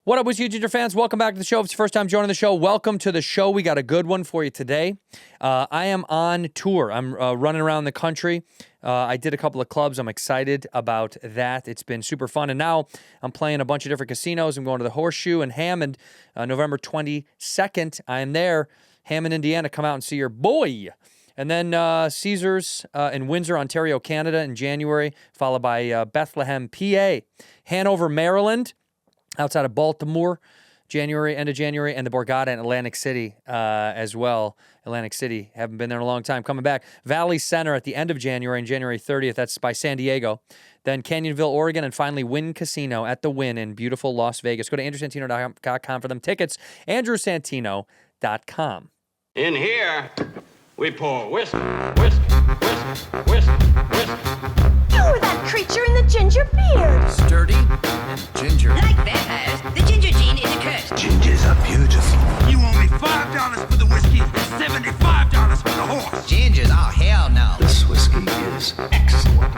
What up, Whiskey Ginger fans? Welcome back to the show. If it's your first time joining the show, welcome to the show. We got a good one for you today. I am on tour. I'm running around the country. I did a couple of clubs. I'm excited about that. It's been super fun. And now I'm playing a bunch of different casinos. I'm going to the Horseshoe in Hammond November 22nd. I am there, Hammond, Indiana. Come out and see your boy. And then Caesars in Windsor, Ontario, Canada in January, followed by Bethlehem, PA. Hanover, Maryland, outside of Baltimore, end of January, and the Borgata in Atlantic City as well. Atlantic City, haven't been there in a long time. Coming back, Valley Center at the end of January, and January 30th, that's by San Diego. Then Canyonville, Oregon, and finally Wynn Casino at the Wynn in beautiful Las Vegas. Go to andrewsantino.com for them tickets, andrewsantino.com. In here, we pour whisk, whisk, whisk, whisk, whisk. You were that creature in the ginger beard. Sturdy and ginger. Like vampires, the ginger gene is a curse. Gingers are beautiful. You owe me $5 for the whiskey and $75 for the horse. Gingers? Oh, hell no. This whiskey is excellent.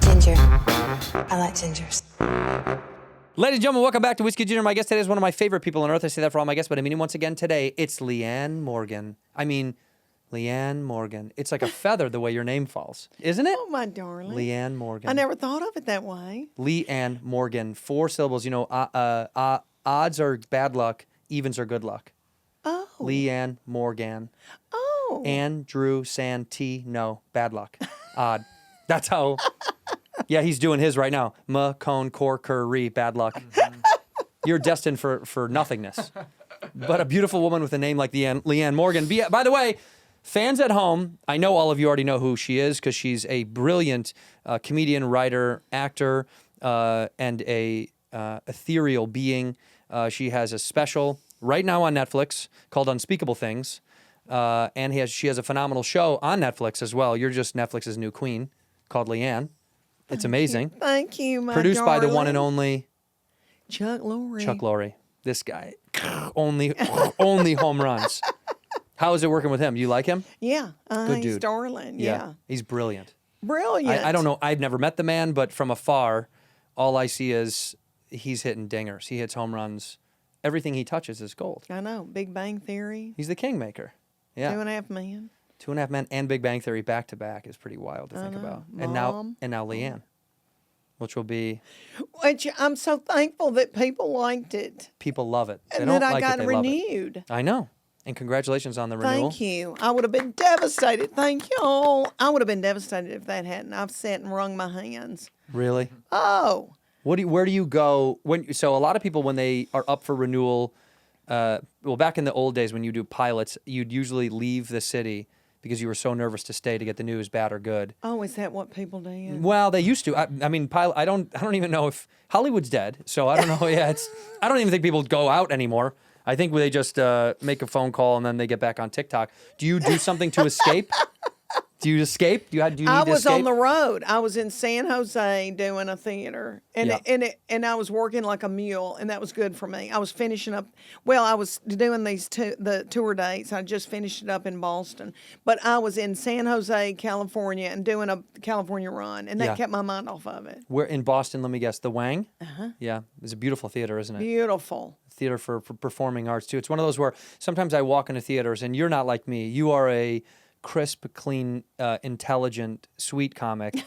Ginger. I like gingers. Ladies and gentlemen, welcome back to Whiskey Ginger. My guest today is one of my favorite people on earth. I say that for all my guests, but I mean it once again today. It's Leanne Morgan. Leanne Morgan. It's like a feather the way your name falls, isn't it? Oh, my darling. Leanne Morgan. I never thought of it that way. Leanne Morgan. 4 syllables. You know, odds are bad luck. Evens are good luck. Oh. Leanne Morgan. Oh. Andrew Santino. Bad luck. Odd. That's how. Yeah, he's doing his right now. Macone Corkery. Bad luck. You're destined for nothingness. But a beautiful woman with a name like Leanne Morgan. By the way, fans at home, I know all of you already know who she is because she's a brilliant comedian, writer, actor, and a ethereal being. She has a special right now on Netflix called Unspeakable Things, and she has a phenomenal show on Netflix as well. You're just Netflix's new queen called Leanne. It's amazing. Thank you, my Produced by the one and darling. only Chuck Lorre. Chuck Lorre. This guy, only home runs. How is it working with him? You like him? Yeah. Good He's dude. darling. Yeah. He's brilliant. Brilliant. I don't know. I've never met the man, but from afar, all I see is he's hitting dingers. He hits home runs. Everything he touches is gold. I know. Big Bang Theory. He's the kingmaker. Yeah. 2.5 Men. 2.5 Men and Big Bang Theory back to back is pretty wild to think know. about. Mom. And now Leanne, which will be Which I'm so thankful that people liked it. people love it. They And don't that I like got it, they love it. renewed. I know. And congratulations on the renewal. Thank you. I would have been devastated. Thank you all. I would have been devastated if that hadn't. I've sat and wrung my hands. Really? Oh. Where do you go so a lot of people when they are up for renewal, back in the old days when you do pilots, you'd usually leave the city because you were so nervous to stay to get the news, bad or good. Oh, is that what people did? Well, they used to. I mean, pilot. I don't even know if Hollywood's dead, so I don't know. Yeah, I don't even think people go out anymore. I think they just make a phone call and then they get back on TikTok. Do you do something to escape? Do you escape? Do you need to escape? I was on the road. I was in San Jose doing a theater, and Yeah. and I was working like a mule, and that was good for me. I was finishing up. Well, I was doing the tour dates. I just finished it up in Boston, but I was in San Jose, California, and doing a California run, and that Yeah. kept my mind off of it. We're in Boston. Let me guess. The Wang. Yeah, it's a beautiful theater, isn't it? Beautiful. Theater for performing arts too. It's one of those where sometimes I walk into theaters and you're not like me. You are a crisp, clean, intelligent, sweet comic.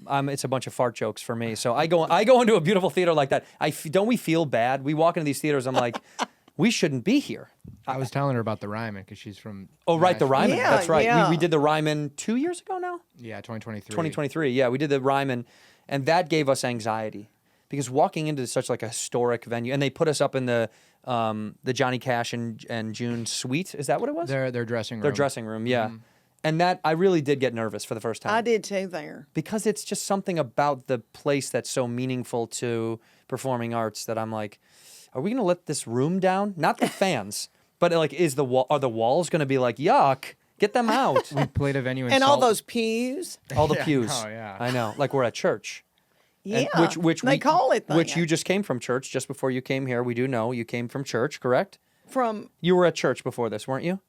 It's a bunch of fart jokes for me. So I go into a beautiful theater like that. Don't we feel bad? We walk into these theaters. I'm like, we shouldn't be here. I was telling her about the Ryman because she's from. Oh, right, the Ryman. Yeah, That's right. yeah. We did the Ryman 2 years ago now. Yeah, 2023. 2023. Yeah, we did the Ryman, and that gave us anxiety because walking into such like a historic venue, and they put us up in the Johnny Cash and June suite. Is that what it was? Their dressing room. Their dressing room, yeah. And that I really did get nervous for the first time. I did too there. Because it's just something about the place that's so meaningful to performing arts that I'm like, are we going to let this room down? Not the fans, but like, are the walls going to be like, yuck, get them out? We played a venue in And all Salt- those pews. All the Yeah, pews. oh, yeah. I know, like we're at church. Yeah. And which they call it that. Which you just came from church just before you came here. We do know you came from church, correct? from You were at church before this, weren't you?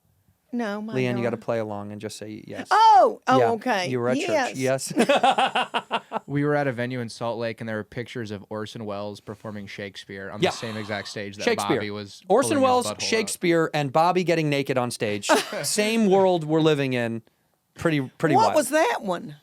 No, my Leanne, you got to God. play along and just say yes. Oh, Yeah. okay. You were at yes. church. Yes. We were at a venue in Salt Lake, and there were pictures of Orson Welles performing Shakespeare on Yeah. the same exact stage that Shakespeare. Bobby was. Orson pulling his Welles, butthole out. Shakespeare, and Bobby getting naked on stage. Same world we're living in. Pretty What wild. was that one?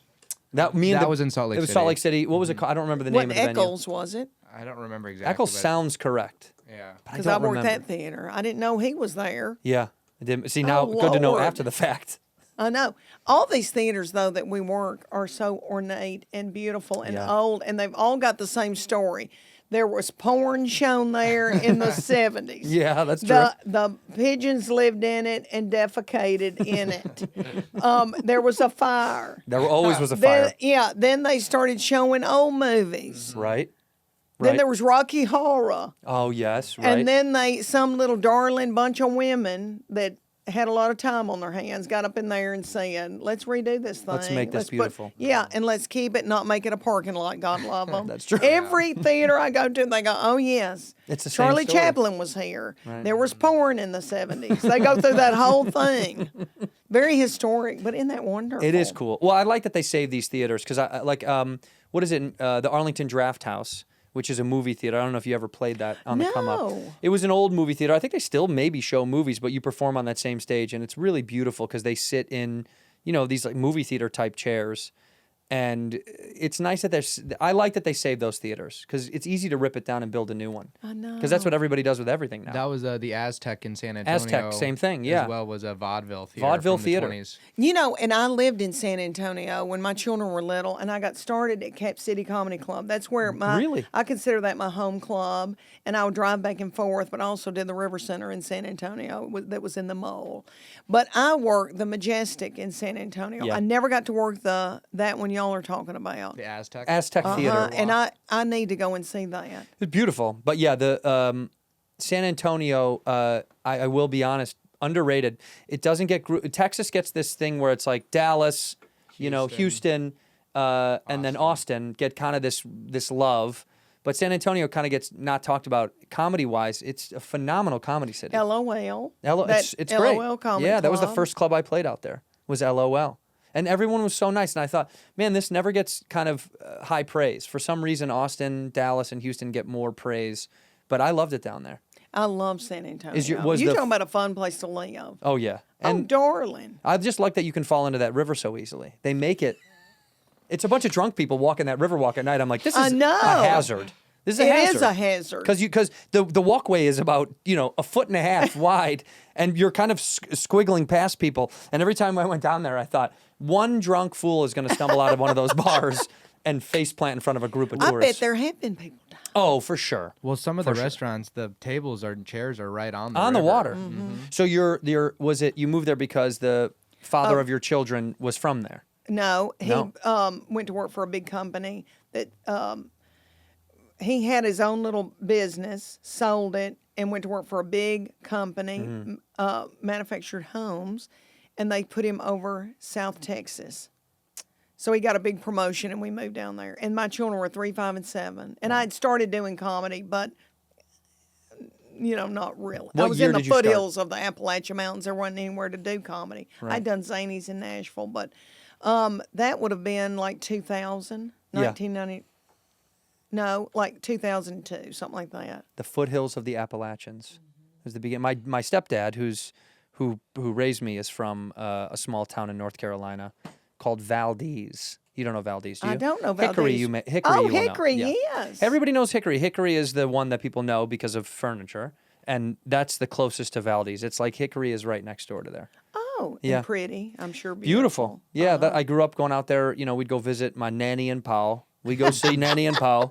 That me and That the- was in Salt Lake It was City. Salt Lake City. What was it called? I don't remember the name What of the venue. Eccles was it? I don't remember exactly. Eccles but- sounds correct. Yeah. But Because I I don't worked remember. that theater. I didn't know he was there. Yeah. I didn't see now. Oh, Good to know Lord. after the fact. I know. All these theaters, though, that we work are so ornate and beautiful and Yeah. old, and they've all got the same story. There was porn shown there in the 70s. Yeah, that's true. The pigeons lived in it and defecated in it. There was a fire. There always was a fire. Then they started showing old movies. Right. Then Right. there was Rocky Horror. Oh yes. Right. And then some little darling bunch of women that had a lot of time on their hands got up in there and said, "Let's redo this thing. Let's make this beautiful." And let's keep it, not make it a parking lot. God love them. That's true. Every theater I go to, they go, "Oh yes, It's the same Charlie story. Chaplin was here. There was porn in the '70s." They go through that whole thing. Very historic, but isn't that wonderful? It is cool. Well, I like that they save these theaters because I like what is it? The Arlington Draft House, which is a movie theater. I don't know if you ever played that on the come up. No. It was an old movie theater. I think they still maybe show movies, but you perform on that same stage, and it's really beautiful because they sit in, these like movie theater type chairs. And it's nice that I like that they save those theaters because it's easy to rip it down and build a new one. I know. Because that's what everybody does with everything now. That was the Aztec in San Antonio. Aztec, same thing, yeah. As well was a vaudeville theater. Vaudeville from theater. The 20s. And I lived in San Antonio when my children were little, and I got started at Cap City Comedy Club. That's where Really? I consider that my home club, and I would drive back and forth, but I also did the River Center in San Antonio that was in the mall. But I worked the Majestic in San Antonio. Yeah. I never got to work that one y'all are talking about. The Aztec. Aztec Theater. And I need to go and see that. It's beautiful. But yeah, the San Antonio, I will be honest, underrated. It doesn't get Texas gets this thing where it's like Dallas, Houston, and then Austin get kind of this love. But San Antonio kind of gets not talked about comedy-wise. It's a phenomenal comedy city. LOL. It's great. LOL Comedy Yeah, that was the Club. first club I played out there, was LOL. And everyone was so nice. And I thought, man, this never gets kind of high praise. For some reason, Austin, Dallas, and Houston get more praise. But I loved it down there. I love San Antonio. was You're the- talking about a fun place to live. Oh, yeah. Oh, And darling. I just like that you can fall into that river so easily. They make it. It's a bunch of drunk people walking that river walk at night. I'm like, this is I know. a hazard. This is a It hazard. is a hazard. Because the walkway is about a foot and a half wide, and you're kind of squiggling past people. And every time I went down there, I thought one drunk fool is going to stumble out of one of those bars and face plant in front of a group of I tourists. bet there have been people die. Oh, for sure. Well, some of the sure. restaurants, the tables and chairs are right on the On the river. water. Mm-hmm. So you moved there because the father of your children was from there? No, he No. went to work for a big company that he had his own little business, sold it, and went to work for a big company, manufactured homes, and they put him over South Texas. So he got a big promotion, and we moved down there. And my children were 3, 5, and 7. And I had started doing comedy, but not really. I What was year in the did you start? foothills of the Appalachian Mountains. There wasn't anywhere to do comedy. I'd done Zanies in Nashville, but that would have been like 2000, Yeah. 1990. No, like 2002, something like that. The foothills of the Appalachians. Was the beginning. My stepdad, who raised me, is from a small town in North Carolina called Valdez. You don't know Valdez, do you? I don't know Hickory. Valdez. Hickory. Oh, you will know. Hickory, Yeah. yes. Everybody knows Hickory. Hickory is the one that people know because of furniture, and that's the closest to Valdez. It's like Hickory is right next door to there. Oh, Yeah. and pretty. I'm sure Beautiful. Yeah, I grew up going out there. We'd go visit my nanny and Pa. We go see nanny and Pa,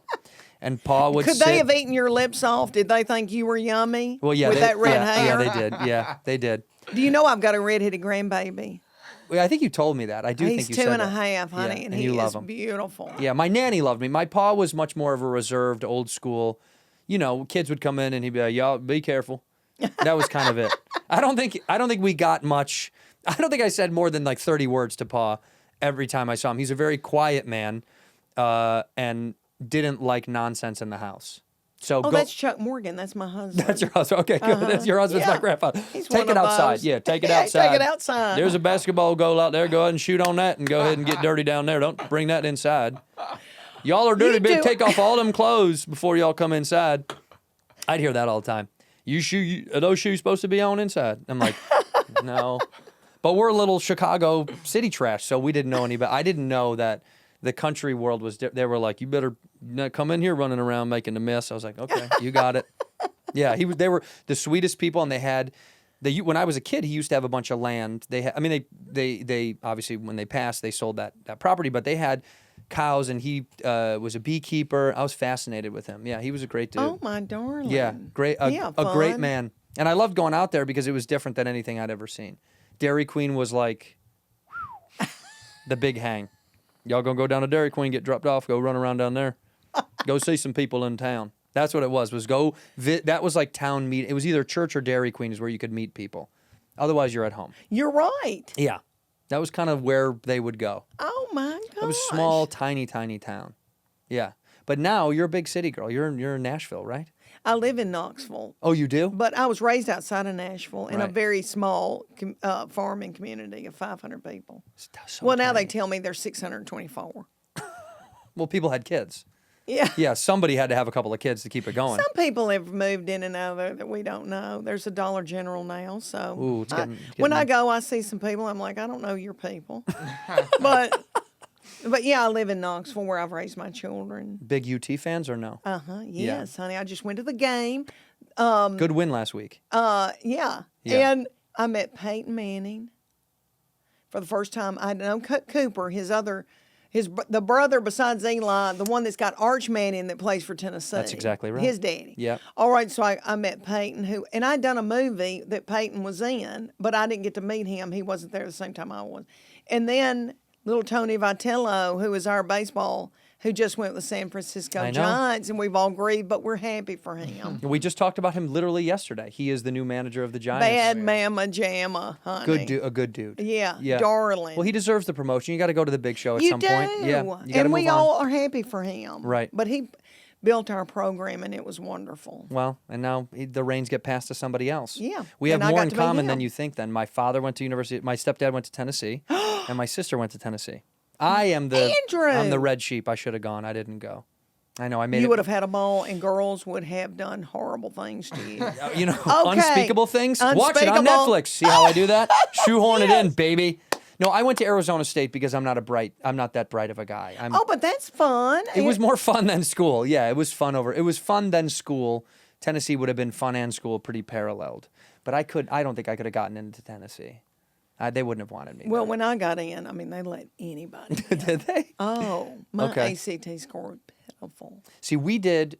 and Pa would Could sit. they have eaten your lips off? Did they think you were yummy? Well, yeah, with they, that red yeah, hair. yeah, they did. Yeah, they did. Do you know I've got a red-headed grandbaby? Well, I think you told me that. I do He's think you 2 said and a that. half, honey, Yeah, and and he you love is him. beautiful. Yeah, my nanny loved me. My pa was much more of a reserved, old school. Kids would come in and he'd be like, "Y'all be careful." That was kind of it. I don't think we got much. I don't think I said more than like 30 words to Pa every time I saw him. He's a very quiet man, and didn't like nonsense in the house. So Oh, go. that's Chuck Morgan. That's my husband. That's your husband. Okay, good. That's your husband's Yeah. my grandfather. He's Take one it of outside. those. Yeah, take it Yeah, outside. take it outside. There's a basketball goal out there. Go ahead and shoot on that and go ahead and get dirty down there. Don't bring that inside. Y'all are dirty. You Better do- take off all them clothes before y'all come inside. I'd hear that all the time. Are those shoes supposed to be on inside? I'm like, no. But we're a little Chicago city trash, so we didn't know any better. I didn't know that the country world was. They were like, you better not come in here running around making a mess. I was like, okay, you got it. Yeah, they were the sweetest people, and they had. When I was a kid, he used to have a bunch of land. They obviously when they passed, they sold that property, but they had cows, and he was a beekeeper. I was fascinated with him. Yeah, he was a great dude. Oh, my darling. Yeah, great, a great fun. man. And I loved going out there because it was different than anything I'd ever seen. Dairy Queen was like the big hang. Y'all gonna go down to Dairy Queen, get dropped off, go run around down there, go see some people in town. That's what it was. That was like town meet. It was either church or Dairy Queen is where you could meet people. Otherwise, you're at home. You're right. Yeah, that was kind of where they would go. Oh, my God. It was small, tiny town. Yeah, but now you're a big city girl. You're in Nashville, right? I live in Knoxville. Oh, you do? But I was raised outside of Nashville in a Right. very small farming community of 500 people. So Well, now they tiny. tell me there's 624. Well, people had kids. Yeah. Yeah, somebody had to have a couple of kids to keep it going. Some people have moved in and out of there that we don't know. There's a Dollar General now, so Ooh, it's getting- when I getting- go, I see some people. I'm like, I don't know your people, but yeah, I live in Knoxville where I've raised my children. Big UT fans or no? Yes, honey. I just went to the game. Good win last week. Yeah. Yeah. And I met Peyton Manning for the first time. I know Cooper, the brother besides Eli, the one that's got Arch Manning that plays for Tennessee. That's exactly right. His daddy. Yep. All right, so I met Peyton, and I'd done a movie that Peyton was in, but I didn't get to meet him. He wasn't there the same time I was. And then little Tony Vitello, who is our baseball, who just went with the San Francisco I know. Giants, and we've all grieved, but we're happy for him. We just talked about him literally yesterday. He is the new manager of the Giants. Bad Mama Jamma, honey. A good dude. Yeah, darling. Well, he deserves the promotion. You got to go to the big show at You some do. point. Yeah, you gotta And we move on. all are happy for him. Right. But he built our program, and it was wonderful. Well, and now the reins get passed to somebody else. Yeah, We have and I more got in to meet common than him. you think. Then my father went to university. My stepdad went to Tennessee, and my sister went to Tennessee. I am the Andrew! I'm the red sheep. I should have gone. I didn't go. I know. I made You it. would have had a ball, and girls would have done horrible things to you. You know, Okay. unspeakable things. Watch it on Unspeakable. Netflix. See how I do that? Shoehorn it in, Yes. baby. No, I went to Arizona State because I'm not that bright of a guy. Oh, but that's fun. It was more fun than school. Yeah, it was fun It was fun than school. Tennessee would have been fun and school pretty paralleled. But I don't think I could have gotten into Tennessee. They wouldn't have wanted me. Well, there. when I got in, I mean, they let anybody in. Did they? Oh, my Okay. ACT score was pitiful. See, we did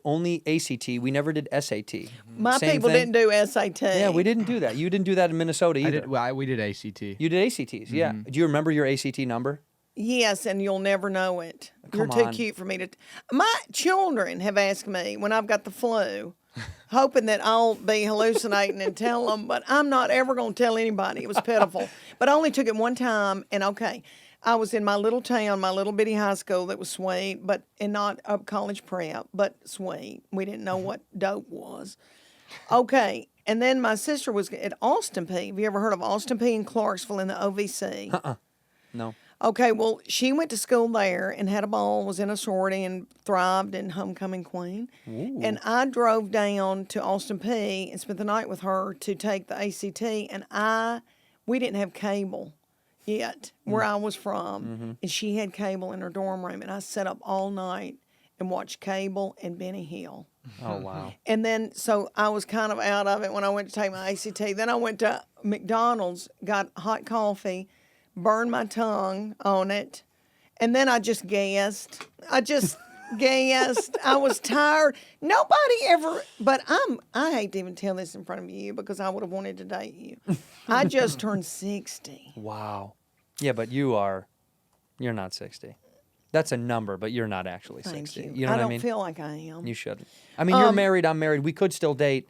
only ACT. We never did SAT. My Same people thing. didn't do SAT. Yeah, we didn't do that. You didn't do that in Minnesota either. We did ACT. You did ACTs, yeah. Do you remember your ACT number? Yes, and you'll never know it. You're Come too on. cute for me to. My children have asked me when I've got the flu, hoping that I'll be hallucinating and tell them, but I'm not ever going to tell anybody. It was pitiful. But I only took it one time, and okay, I was in my little town, my little bitty high school that was sweet, and not a college prep, but sweet. We didn't know what dope was. Okay, and then my sister was at Austin P. Have you ever heard of Austin P. in Clarksville in the OVC? No. Okay, well, she went to school there and had a ball, was in a sorority, and thrived in homecoming queen. And I drove down to Austin P and spent the night with her to take the ACT. And we didn't have cable yet where I was from, and she had cable in her dorm room. And I sat up all night and watched cable and Benny Hill. Oh, wow. And then, so I was kind of out of it when I went to take my ACT. Then I went to McDonald's, got hot coffee, burned my tongue on it, and then I just gassed. I was tired. Nobody ever, but I hate to even tell this in front of you because I would have wanted to date you. I just turned 60. Wow. Yeah, but you're not 60. That's a number, but you're not actually Thank 60. you. know I what I don't mean? feel like I am. You shouldn't. I mean, you're married, I'm married. We could still date,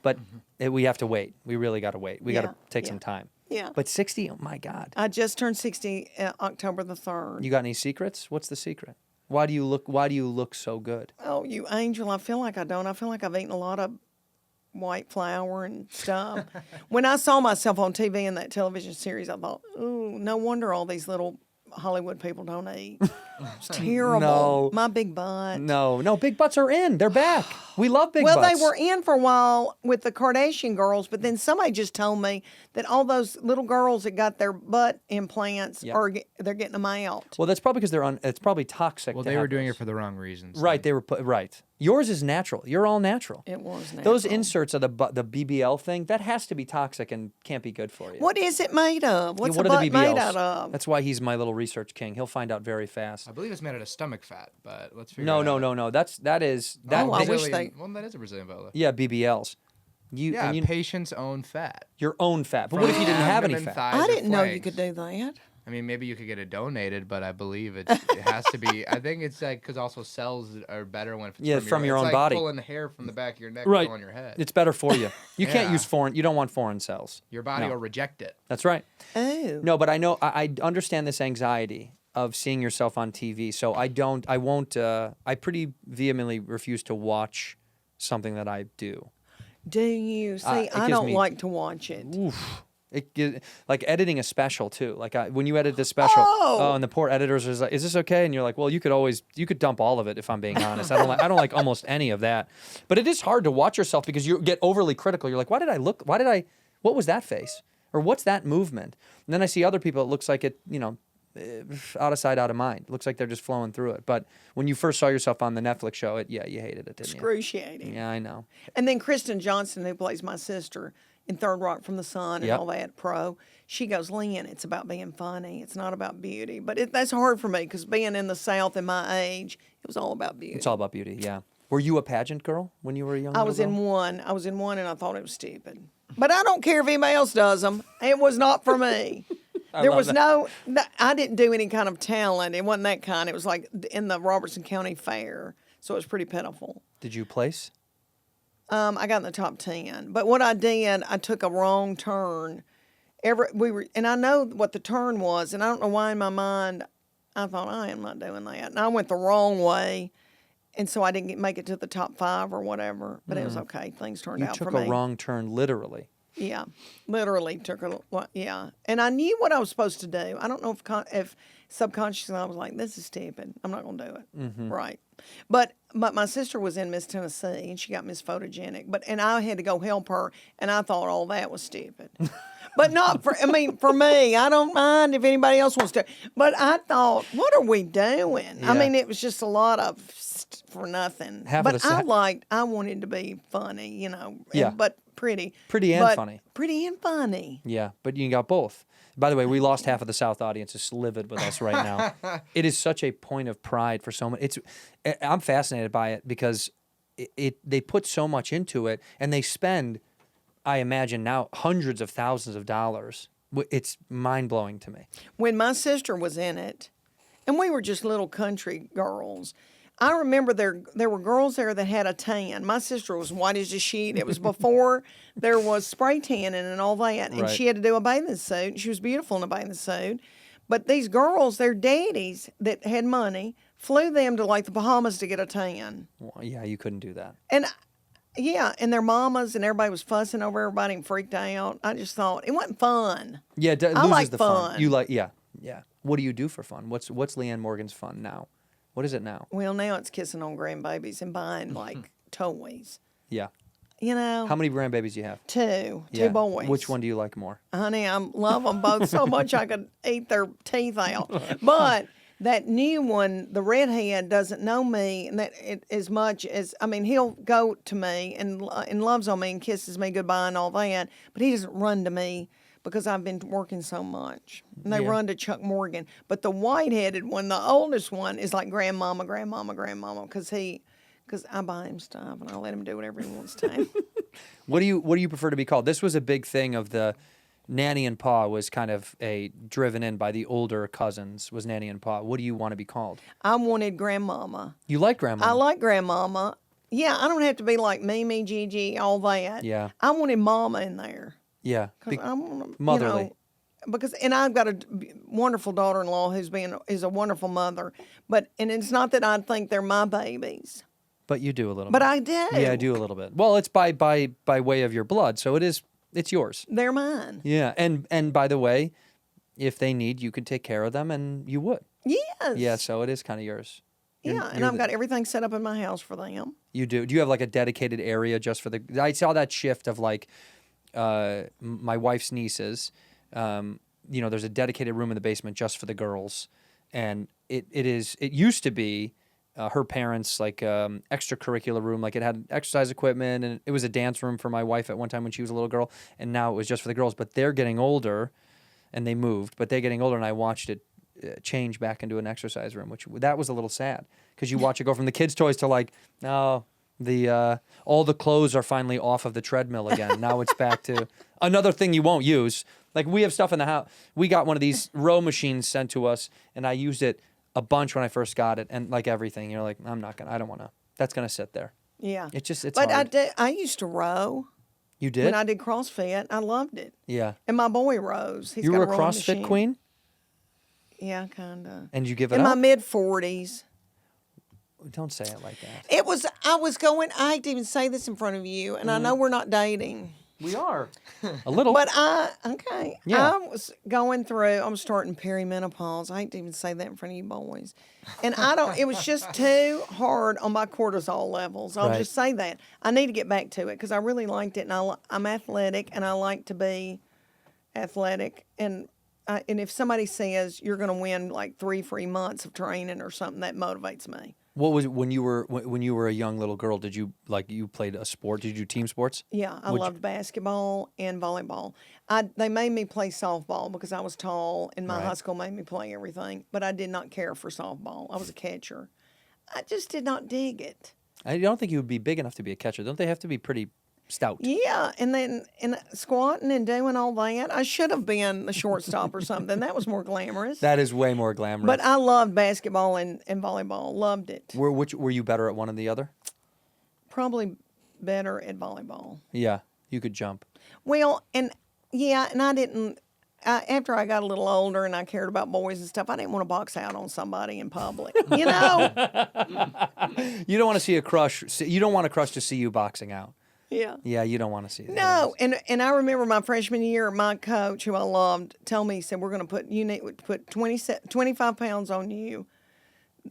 but we have to wait. We really got to wait. We got to take some time. Yeah. But 60, oh my God. I just turned 60 October the 3rd. You got any secrets? What's the secret? Why do you look so good? Oh, you angel! I feel like I don't. I feel like I've eaten a lot of white flour and stuff. When I saw myself on TV in that television series, I thought, ooh, no wonder all these little Hollywood people don't eat. It's terrible. No. My big butt. No, big butts are in. They're back. We love big Well, butts. they were in for a while with the Kardashian girls, but then somebody just told me that all those little girls that got their butt implants they're getting them out. Well, that's probably because it's probably toxic. Well, to they have were doing those. it for the wrong reasons. Right. They were right. Yours is natural. You're all natural. It was natural. Those inserts of the BBL thing, that has to be toxic and can't be good for you. What is it made of? What's what the are butt the BBLs? made out of? That's why he's my little research king. He'll find out very fast. I believe it's made out of stomach fat, but let's figure No, it out. no. That is Oh, I wish Brazilian- Well, that is a Brazilian butt lift. Yeah, BBLs. Yeah, patient's own fat. Your own fat. But what if you didn't have any Abdomen, fat? thighs, I or didn't know you flanks. could do that. I mean, maybe you could get it donated, but I believe it has to be. I think it's like because also cells are better when it's from your it's own like body. Pulling hair from the back of your neck Right. on your head. It's better for you. You can't Yeah. use foreign. You don't want foreign cells. Your body No. will reject it. That's right. Oh. No, but I know I understand this anxiety of seeing yourself on TV. So I pretty vehemently refuse to watch something that I do. Do you? See, it I gives don't me- like to watch it. Like editing a special too. Like when you edit this special, and the poor editors is like, "Is this okay?" And you're like, "Well, you could dump all of it." If I'm being honest, I don't like almost any of that. But it is hard to watch yourself because you get overly critical. You're like, "Why did I look? What was that face? Or what's that movement?" And then I see other people. It looks like it, out of sight, out of mind. It looks like they're just flowing through it. But when you first saw yourself on the Netflix show, you hated it, didn't you? Excruciating. Yeah, I know. And then Kristen Johnson, who plays my sister in Third Rock from the Sun and Yep. all that pro, she goes, Leanne, it's about being funny. It's not about beauty. But that's hard for me because being in the South at my age, it was all about beauty. It's all about beauty. Yeah. Were you a pageant girl when you were a young? I little was girl? in one. I was in one and I thought it was stupid. But I don't care if anybody else does them. It was not for me. There was no, I didn't do any kind of talent. It wasn't that kind. It was like in the Robertson County Fair. So it was pretty pitiful. Did you place? I got in the top 10. But what I did, I took a wrong turn. And I know what the turn was, and I don't know why in my mind I thought I am not doing that. And I went the wrong way, and so I didn't make it to the top 5 or whatever. But it was okay. Things turned You out for took me. a wrong turn, literally. Yeah, literally took and I knew what I was supposed to do. I don't know if subconsciously I was like, this is stupid. I'm not going to do it. Mm-hmm. Right. But my sister was in Miss Tennessee and she got Miss Photogenic. And I had to go help her and I thought all that was stupid. But not for me. I don't mind if anybody else wants to. But I thought, what are we doing? Yeah. I mean, it was just a lot of for nothing. But I wanted to be funny, Yeah. but pretty. Pretty and funny. Pretty and funny. Yeah, but you got both. By the way, we lost half of the South audience is livid with us right now. It is such a point of pride for so many. I'm fascinated by it because they put so much into it and they spend, I imagine now, hundreds of thousands of dollars. It's mind-blowing to me. When my sister was in it, and we were just little country girls, I remember there were girls there that had a tan. My sister was white as a sheet. It was before there was spray tanning and all that. And Right. she had to do a bathing suit. She was beautiful in a bathing suit. But these girls, their daddies that had money, flew them to like the Bahamas to get a tan. Well, yeah, you couldn't do that. And yeah, and their mamas and everybody was fussing over everybody and freaked out. I just thought it wasn't fun. Yeah, it I loses like the fun. fun. You like, yeah. What do you do for fun? What's Leanne Morgan's fun now? What is it now? Well, now it's kissing on grandbabies and buying like toys. Yeah. How many grandbabies do you have? Two Yeah. boys. Which one do you like more? Honey, I love them both so much I could eat their teeth out. But that new one, the redhead, doesn't know me and as much as, he'll go to me and loves on me and kisses me goodbye and all that, but he doesn't run to me because I've been working so much. And they run to Chuck Morgan. But the white-headed one, the oldest one, is like grandmama, because I buy him stuff and I let him do whatever he wants to. What do you prefer to be called? This was a big thing of the Nanny and Pa was kind of driven in by the older cousins was Nanny and Pa. What do you want to be called? I wanted grandmama. You like grandma? I like grandmama. Yeah, I don't have to be like Mimi, Gigi, all that. Yeah. I wanted mama in there. Yeah. 'Cause I want to, motherly. because and I've got a wonderful daughter-in-law is a wonderful mother, and it's not that I think they're my babies, But you do a little but bit. I do. Yeah, I do a little bit. Well, it's by way of your blood, so it's yours. They're mine. Yeah, and by the way, if they need, you could take care of them, and you would. Yes. Yeah, so it is kind of yours. Yeah, and I've got everything set up in my house for them. You do. Do you have like a dedicated area just for the? I saw that shift of like, my wife's nieces. There's a dedicated room in the basement just for the girls, and it used to be her parents' like extracurricular room. Like it had exercise equipment, and it was a dance room for my wife at one time when she was a little girl, and now it was just for the girls. But they're getting older, and they moved. But they're getting older, and I watched it change back into an exercise room, which that was a little sad because you watch it go from the kids' toys to like, no, all the clothes are finally off of the treadmill again. Now it's back to another thing you won't use. Like we have stuff in the house. We got one of these row machines sent to us, and I used it a bunch when I first got it, and like everything, you're like, I don't want to. That's gonna sit there. Yeah. It's But hard. I used to row. You did? When I did CrossFit. I loved it. Yeah. And my boy rows. He's You got were a rowing CrossFit machine. queen, Yeah, kind of. and you give it In my up. mid-40s. Don't say it like that. I hate to even say this in front of you, and I know we're not dating. We are a little. But Yeah. I was going through, I'm starting perimenopause. I hate to even say that in front of you boys. And it was just too hard on my cortisol levels. I'll Right. just say that. I need to get back to it because I really liked it. And I'm athletic and I like to be athletic. And if somebody says you're going to win like 3 free months of training or something, that motivates me. What was it when you were a young little girl? Did you played a sport? Did you do team sports? Yeah, I loved basketball and volleyball. They made me play softball because I was tall, and my Right. high school made me play everything. But I did not care for softball. I was a catcher. I just did not dig it. I don't think you would be big enough to be a catcher. Don't they have to be pretty stout? Yeah, and then squatting and doing all that. I should have been the shortstop or something. That was more glamorous. That is way more glamorous. But I loved basketball and volleyball. Loved it. Were you better at one or the other? Probably better at volleyball. Yeah, you could jump. Well, and I didn't. After I got a little older and I cared about boys and stuff, I didn't want to box out on somebody in public. You know? You don't want to see a crush. You don't want a crush to see you boxing out. Yeah. Yeah, you don't want to see that. No, and I remember my freshman year, my coach, who I loved, told me, he said, you need to put 25 pounds on you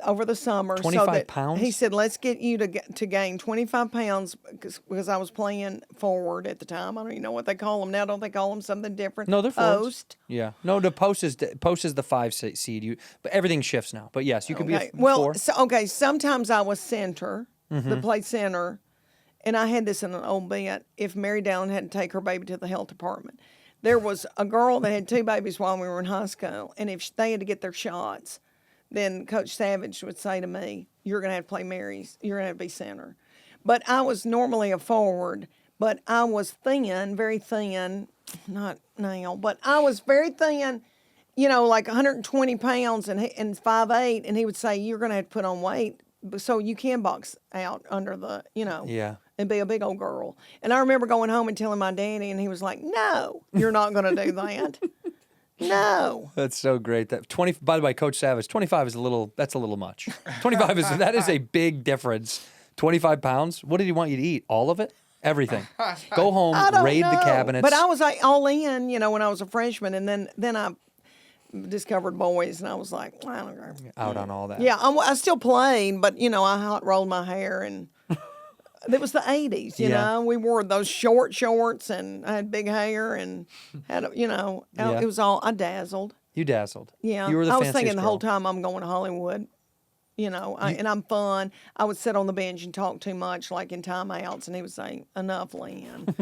over the summer. 25 pounds? He said, let's get you to gain 25 pounds because I was playing forward at the time. I don't even know what they call them now. Don't they call them something different? No, they're forwards. Post. Yeah. No, the post is the 5 seed. But everything shifts now. But yes, you could be a Well, 4. sometimes I was center, Mm-hmm. the play center, and I had this in an old bit. If Mary Dallin had to take her baby to the health department, there was a girl that had 2 babies while we were in high school, and if they had to get their shots, then Coach Savage would say to me, "You're going to have to play Mary's. You're going to have to be center." But I was normally a forward, but I was thin, very thin. Not now, but I was very thin. Like 120 pounds and 5'8", and he would say, "You're going to have to put on weight so you can box out under the, Yeah. and be a big old girl." And I remember going home and telling my daddy, and he was like, "No, you're not going to do that. No." That's so great. That 20. By the way, Coach Savage, 25 is that's a little much. 25 that is a big difference. 25 pounds. What did he want you to eat? All of it? Everything. Go home, I don't raid the know. cabinets. But I was like all in, when I was a freshman, and then I discovered boys, and I was like, I don't know. out on all that. Yeah, I still played, but I hot rolled my hair, and it was the 80s. Yeah. We wore those short shorts, and I had big hair, and had Yeah. it was all I dazzled. You dazzled. Yeah, You were the I was fanciest thinking the whole girl. time I'm going to Hollywood. And I'm fun. I would sit on the bench and talk too much, like in timeouts, and he would say, "Enough, Leanne."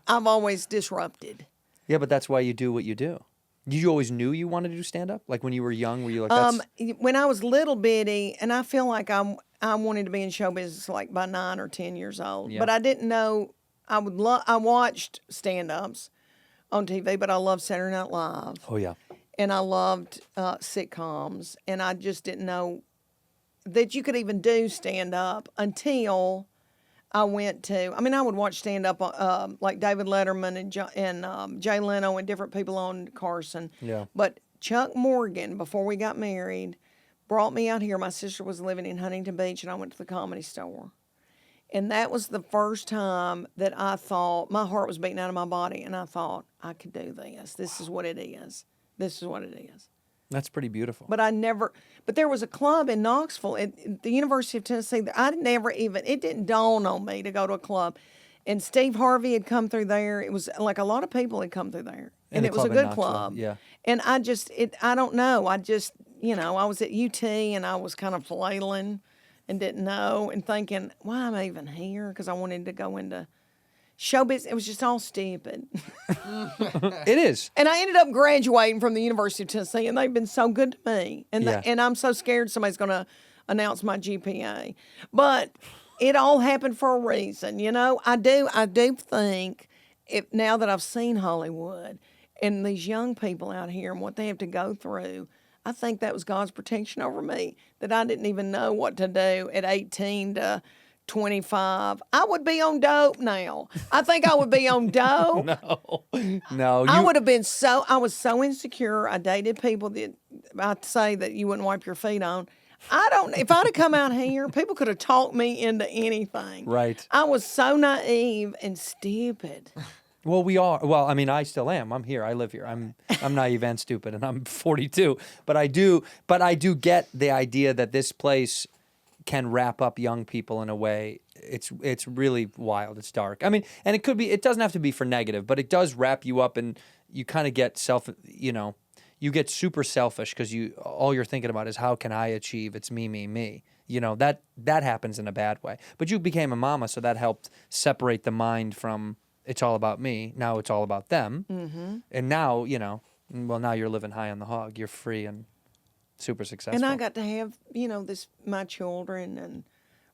I've always disrupted. Yeah, but that's why you do what you do. You always knew you wanted to do stand up? Like when you were young, were you like, that's... When I was little bitty, and I feel like I wanted to be in show business like by 9 or 10 years old, Yeah. but I didn't know I watched stand-ups on TV, but I loved Saturday Night Live. Oh, yeah. And I loved sitcoms, and I just didn't know that you could even do stand-up until I went to. I mean, I would watch stand up like David Letterman and Jay Leno and different people on Carson. Yeah. But Chuck Morgan, before we got married, brought me out here. My sister was living in Huntington Beach, and I went to the Comedy Store. And that was the first time that I thought, my heart was beating out of my body, and I thought, I could do this. This is what it is. This is what it is. That's pretty beautiful. But but there was a club in Knoxville at the University of Tennessee that it didn't dawn on me to go to a club. And Steve Harvey had come through there. It was like a lot of people had come through there. And it was a good club. Yeah. And I don't know. I was at UT and I was kind of flailing and didn't know and thinking, why am I even here? Because I wanted to go into show business. It was just all stupid. It is. And I ended up graduating from the University of Tennessee, and they've been so good to me. And and I'm so scared somebody's going to announce my GPA. But it all happened for a reason, you know. I do think now that I've seen Hollywood and these young people out here and what they have to go through, I think that was God's protection over me, that I didn't even know what to do at 18 to 25. I would be on dope now. I think I would be on dope. No. I would have been I was so insecure. I dated people that I'd say that you wouldn't wipe your feet on. If I'd have come out here, people could have talked me into anything. Right. I was so naive and stupid. Well, we are. Well, I mean, I still am. I'm here. I live here. I'm naive and stupid, and I'm 42. But I do get the idea that this place can wrap up young people in a way. It's really wild. It's dark. I mean, and it doesn't have to be for negative, but it does wrap you up, and you kind of get you get super selfish because all you're thinking about is how can I achieve? It's me, me, me. You know, that happens in a bad way. But you became a mama, so that helped separate the mind from it's all about me. Now it's all about them. Mm-hmm. And now, now you're living high on the hog. You're free and super successful. And I got to have, my children and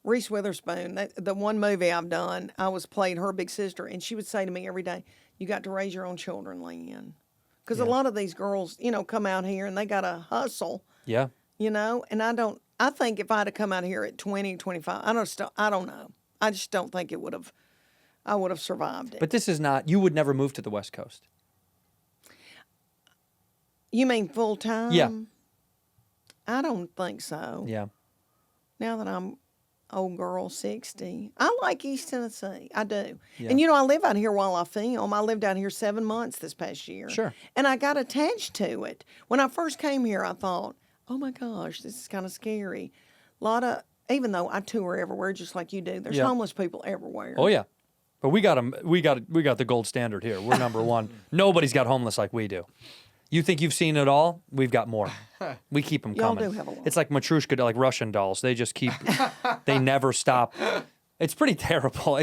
Reese Witherspoon. The one movie I've done, I was playing her big sister, and she would say to me every day, "You got to raise your own children, Leanne." Because a lot of these girls, come out here and they got to hustle. Yeah. And I think if I'd have come out here at 20, 25, I don't know. I just don't think I would have survived it. But this is not, you would never move to the West Coast. You mean full time? Yeah. I don't think so. Yeah. Now that I'm old girl 60, I like East Tennessee. I do. Yeah. And I live out here while I film. I lived out here 7 months this past year. Sure. And I got attached to it. When I first came here, I thought, oh my gosh, this is kind of scary. Even though I tour everywhere just like you do, there's homeless people everywhere. Oh yeah. But we got them. We got the gold standard here. We're number one. Nobody's got homeless like we do. You think you've seen it all? We've got more. We keep them Y'all coming. do have a lot. It's like Matryoshka, like Russian dolls. They just keep. They never stop. It's pretty terrible.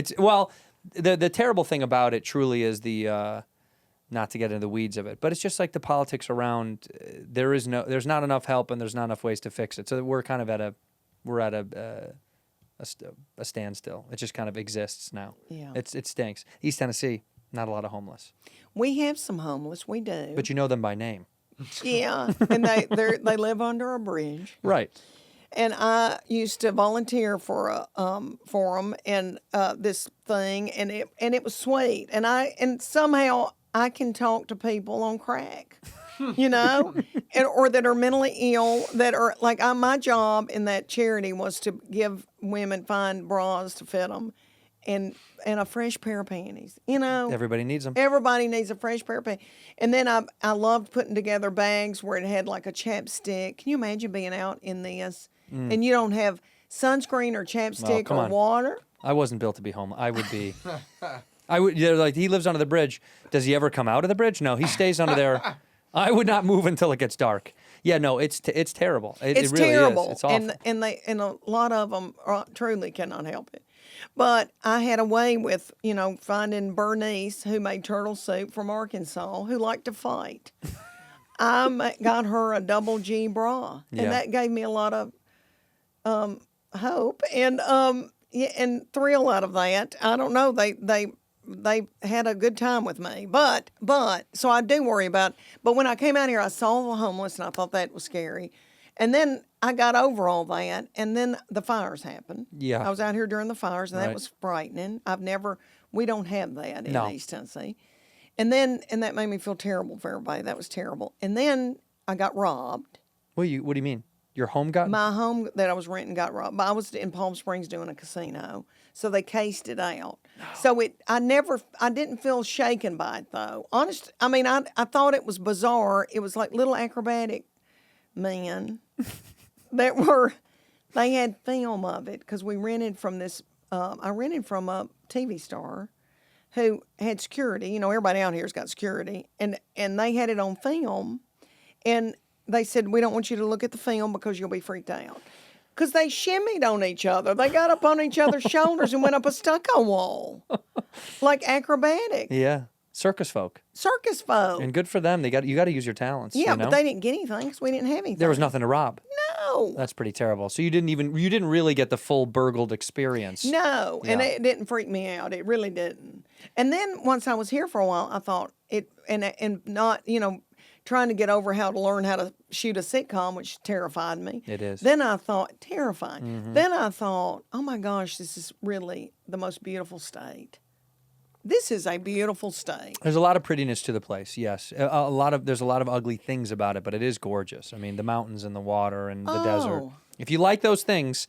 The terrible thing about it truly is the. Not to get into the weeds of it, but it's just like the politics around. There's not enough help and there's not enough ways to fix it. So we're kind of at a standstill. It just kind of exists now. Yeah. It stinks. East Tennessee, not a lot of homeless. We have some homeless. We do. But you know them by name. Yeah, and they live under a bridge. Right. And I used to volunteer for them and this thing, and it was sweet. And somehow I can talk to people on crack, or that are mentally ill, that are like my job in that charity was to give women find bras to fit them, and a fresh pair of panties. Everybody needs them. Everybody needs a fresh pair of panties. And then I loved putting together bags where it had like a chapstick. Can you imagine being out in this and you don't have sunscreen or chapstick or water? I wasn't built to be homeless. I would be. They're like, he lives under the bridge. Does he ever come out of the bridge? No, he stays under there. I would not move until it gets dark. Yeah, no, it's terrible. It really terrible. Is. It's awful. And a lot of them truly cannot help it. But I had a way with, finding Bernice, who made turtle soup from Arkansas, who liked to fight. I got her a double G bra, and that gave me a lot of hope and thrill out of that. I don't know. They had a good time with me, but so I do worry about. But when I came out here, I saw the homeless, and I thought that was scary. And then I got over all that, and then the fires happened. Yeah. I was out here during the fires, and Right. that was frightening. We don't have that in No. East Tennessee. And that made me feel terrible for everybody. That was terrible. And then I got robbed. What do you mean? Your home got? My home that I was renting got robbed. But I was in Palm Springs doing a casino, so they cased it out. So I didn't feel shaken by it though. Honest, I mean, I thought it was bizarre. It was like little acrobatic men they had film of it because we rented from this. I rented from a TV star who had security. You know, everybody out here's got security, and they had it on film, and they said, we don't want you to look at the film because you'll be freaked out. Because they shimmied on each other. They got up on each other's shoulders and went up a stucco wall. Like acrobatic. Yeah. Circus folk. Circus folk. And good for them. You got to use your talents. Yeah, you know? but they didn't get anything because we didn't have anything. There was nothing to rob. No. That's pretty terrible. So you didn't really get the full burgled experience. No, and Yeah. it didn't freak me out. It really didn't. And then once I was here for a while, I thought and not, trying to get over how to learn how to shoot a sitcom, which terrified me. It is. Then I thought, terrifying. Then I thought, oh my gosh, this is really the most beautiful state. This is a beautiful state. There's a lot of prettiness to the place, yes. There's a lot of ugly things about it, but it is gorgeous. I mean, the mountains and the water and the desert. Oh. If you like those things,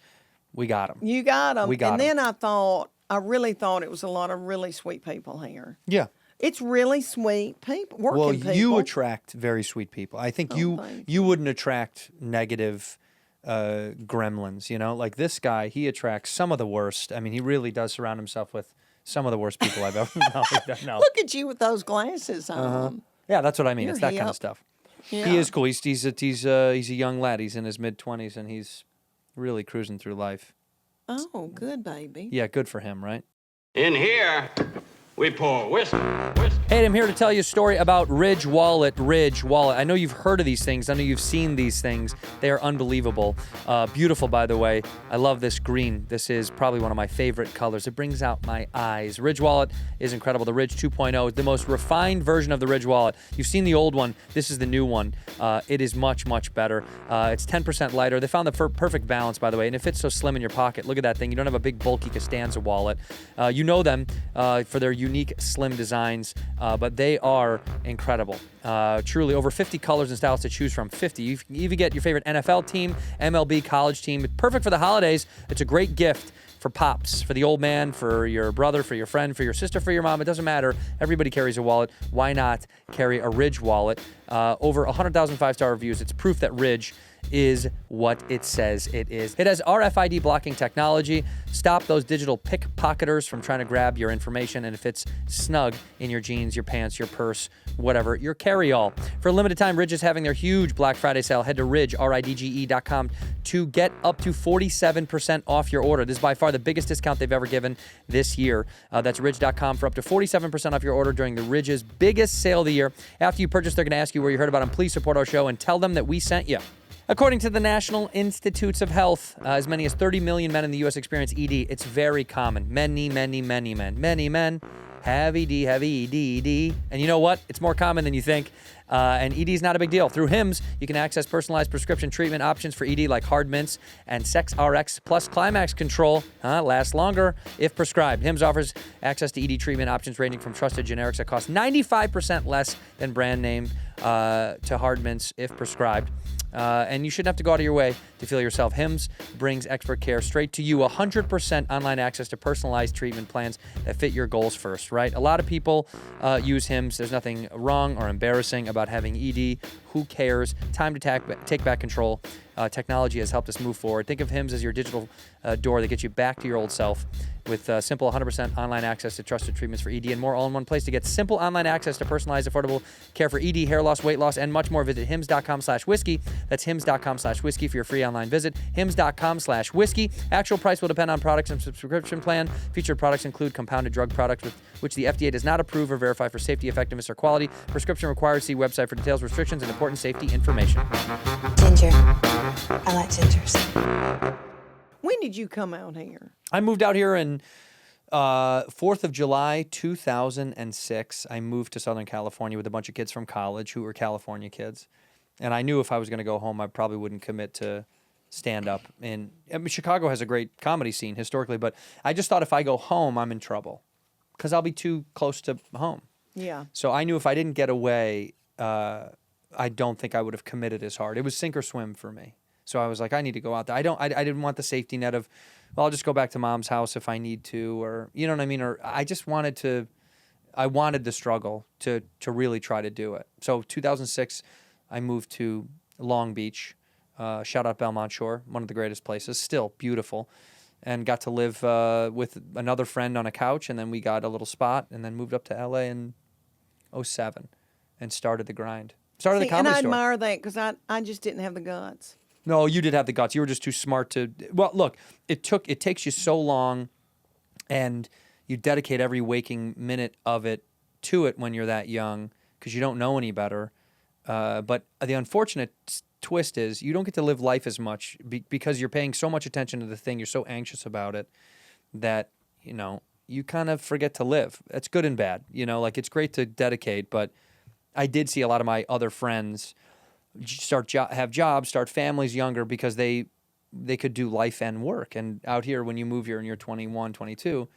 we got them. You got them. We got 'em. And then I really thought it was a lot of really sweet people here. Yeah. It's really sweet people, working people. You attract very sweet people. I think thank you wouldn't attract negative gremlins, like this guy, he attracts some of the worst. I mean, he really does surround himself with some of the worst people I've ever known. No. Look at you with those glasses on. Yeah, that's what I mean. You're It's that kind hip. of stuff. Yeah. He is cool. He's a young lad. He's in his mid-20s, and he's really cruising through life. Oh, good, baby. Yeah, good for him, right? In here, we pour whiskey. Hey, I'm here to tell you a story about Ridge Wallet. Ridge Wallet. I know you've heard of these things. I know you've seen these things. They are unbelievable. Beautiful, by the way. I love this green. This is probably one of my favorite colors. It brings out my eyes. Ridge Wallet is incredible. The Ridge 2.0 is the most refined version of the Ridge Wallet. You've seen the old one. This is the new one. It is much, much better. It's 10% lighter. They found the perfect balance, by the way, and it fits so slim in your pocket. Look at that thing. You don't have a big, bulky Costanza wallet. You know them for their unique, slim designs. But they are incredible. Truly, over 50 colors and styles to choose from. 50. You can even get your favorite NFL team, MLB college team. It's perfect for the holidays. It's a great gift for pops, for the old man, for your brother, for your friend, for your sister, for your mom. It doesn't matter. Everybody carries a wallet. Why not carry a Ridge wallet? Over 100,000 five-star reviews. It's proof that Ridge is what it says it is. It has RFID blocking technology. Stop those digital pickpocketers from trying to grab your information, and it fits snug in your jeans, your pants, your purse, whatever, your carry-all. For a limited time, Ridge is having their huge Black Friday sale. Head to ridge.com to get up to 47% off your order. This is by far the biggest discount they've ever given this year. That's ridge.com for up to 47% off your order during the Ridge's biggest sale of the year. After you purchase, they're going to ask you where you heard about them. Please support our show and tell them that we sent you. According to the National Institutes of Health, as many as 30 million men in the U.S. experience ED. It's very common. Many men have ED, And you know what? It's more common than you think. And ED is not a big deal. Through HIMS, you can access personalized prescription treatment options for ED like hard mints and Sex RX plus Climax Control. Lasts longer if prescribed. HIMS offers access to ED treatment options ranging from trusted generics that cost 95% less than brand name to hard mints if prescribed. And you shouldn't have to go out of your way to feel yourself. HIMS brings expert care straight to you. 100% online access to personalized treatment plans that fit your goals first, right? A lot of people use HIMS. There's nothing wrong or embarrassing about having ED. Who cares? Time to take back control. Technology has helped us move forward. Think of HIMS as your digital door that gets you back to your old self with simple 100% online access to trusted treatments for ED and more all in one place. To get simple online access to personalized, affordable care for ED, hair loss, weight loss, and much more, visit hims.com/whiskey. That's hims.com/whiskey for your free online visit. hims.com/whiskey. Actual price will depend on products and subscription plan. Featured products include compounded drug products which the FDA does not approve or verify for safety, effectiveness, or quality. Prescription required. See website for details, restrictions, and important safety information. Ginger. I like gingers. When did you come out here? I moved out here in 4th of July, 2006. I moved to Southern California with a bunch of kids from college who were California kids. And I knew if I was going to go home, I probably wouldn't commit to stand up. And I mean, Chicago has a great comedy scene historically, but I just thought if I go home, I'm in trouble because I'll be too close to home. Yeah. So I knew if I didn't get away, I don't think I would have committed as hard. It was sink or swim for me. So I was like, I need to go out there. I didn't want the safety net of, well, I'll just go back to mom's house if I need to, or you know what I mean? Or I just wanted the struggle to really try to do it. So 2006, I moved to Long Beach. Shout out Belmont Shore, one of the greatest places, still beautiful, and got to live with another friend on a couch, and then we got a little spot, and then moved up to LA in 2007 and started the grind. Started the comedy and I store. admire that because I just didn't have the guts. No, you did have the guts. You were just too smart to. Well, look, it takes you so long, and you dedicate every waking minute of it to it when you're that young because you don't know any better. But the unfortunate twist is you don't get to live life as much because you're paying so much attention to the thing. You're so anxious about it that you kind of forget to live. That's good and bad. Like it's great to dedicate, but I did see a lot of my other friends have jobs, start families younger because they could do life and work. And out here, when you move here and you're 21, 22,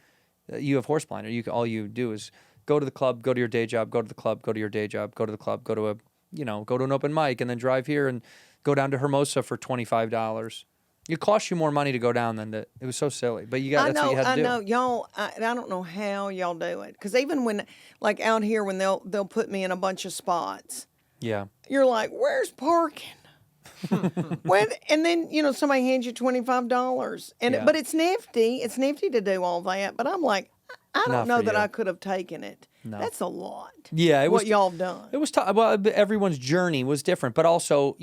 you have horse blinder. All you do is go to the club, go to your day job, go to the club, go to your day job, go to the club, go to an open mic, and then drive here and go down to Hermosa for $25. It costs you more money to go down than it was so silly. But that's what you had to do. I know, y'all. I don't know how y'all do it because even when, like out here, when they'll put me in a bunch of spots. Yeah. You're like, where's parking? And then somebody hands you $25, but it's nifty. It's nifty to do all that. But I'm like, I don't know that I could have taken it. No. That's a lot. Yeah, what y'all have done. It was tough. Well, everyone's journey was different, but also,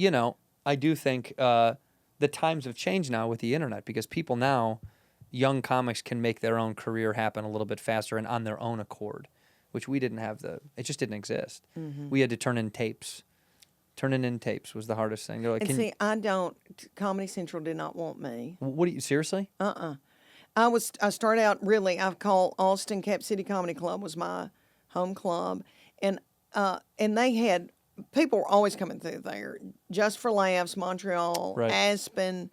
I do think the times have changed now with the internet because people now, young comics can make their own career happen a little bit faster and on their own accord, which we didn't have it just didn't exist. Mm-hmm. We had to turn in tapes. Turning in tapes was the hardest thing. They're like, Comedy Central did not want me. What do you, seriously? I started out really, I've called Austin Cap City Comedy Club was my home club. And they had, people were always coming through there. Just for Laughs, Montreal, right. Aspen.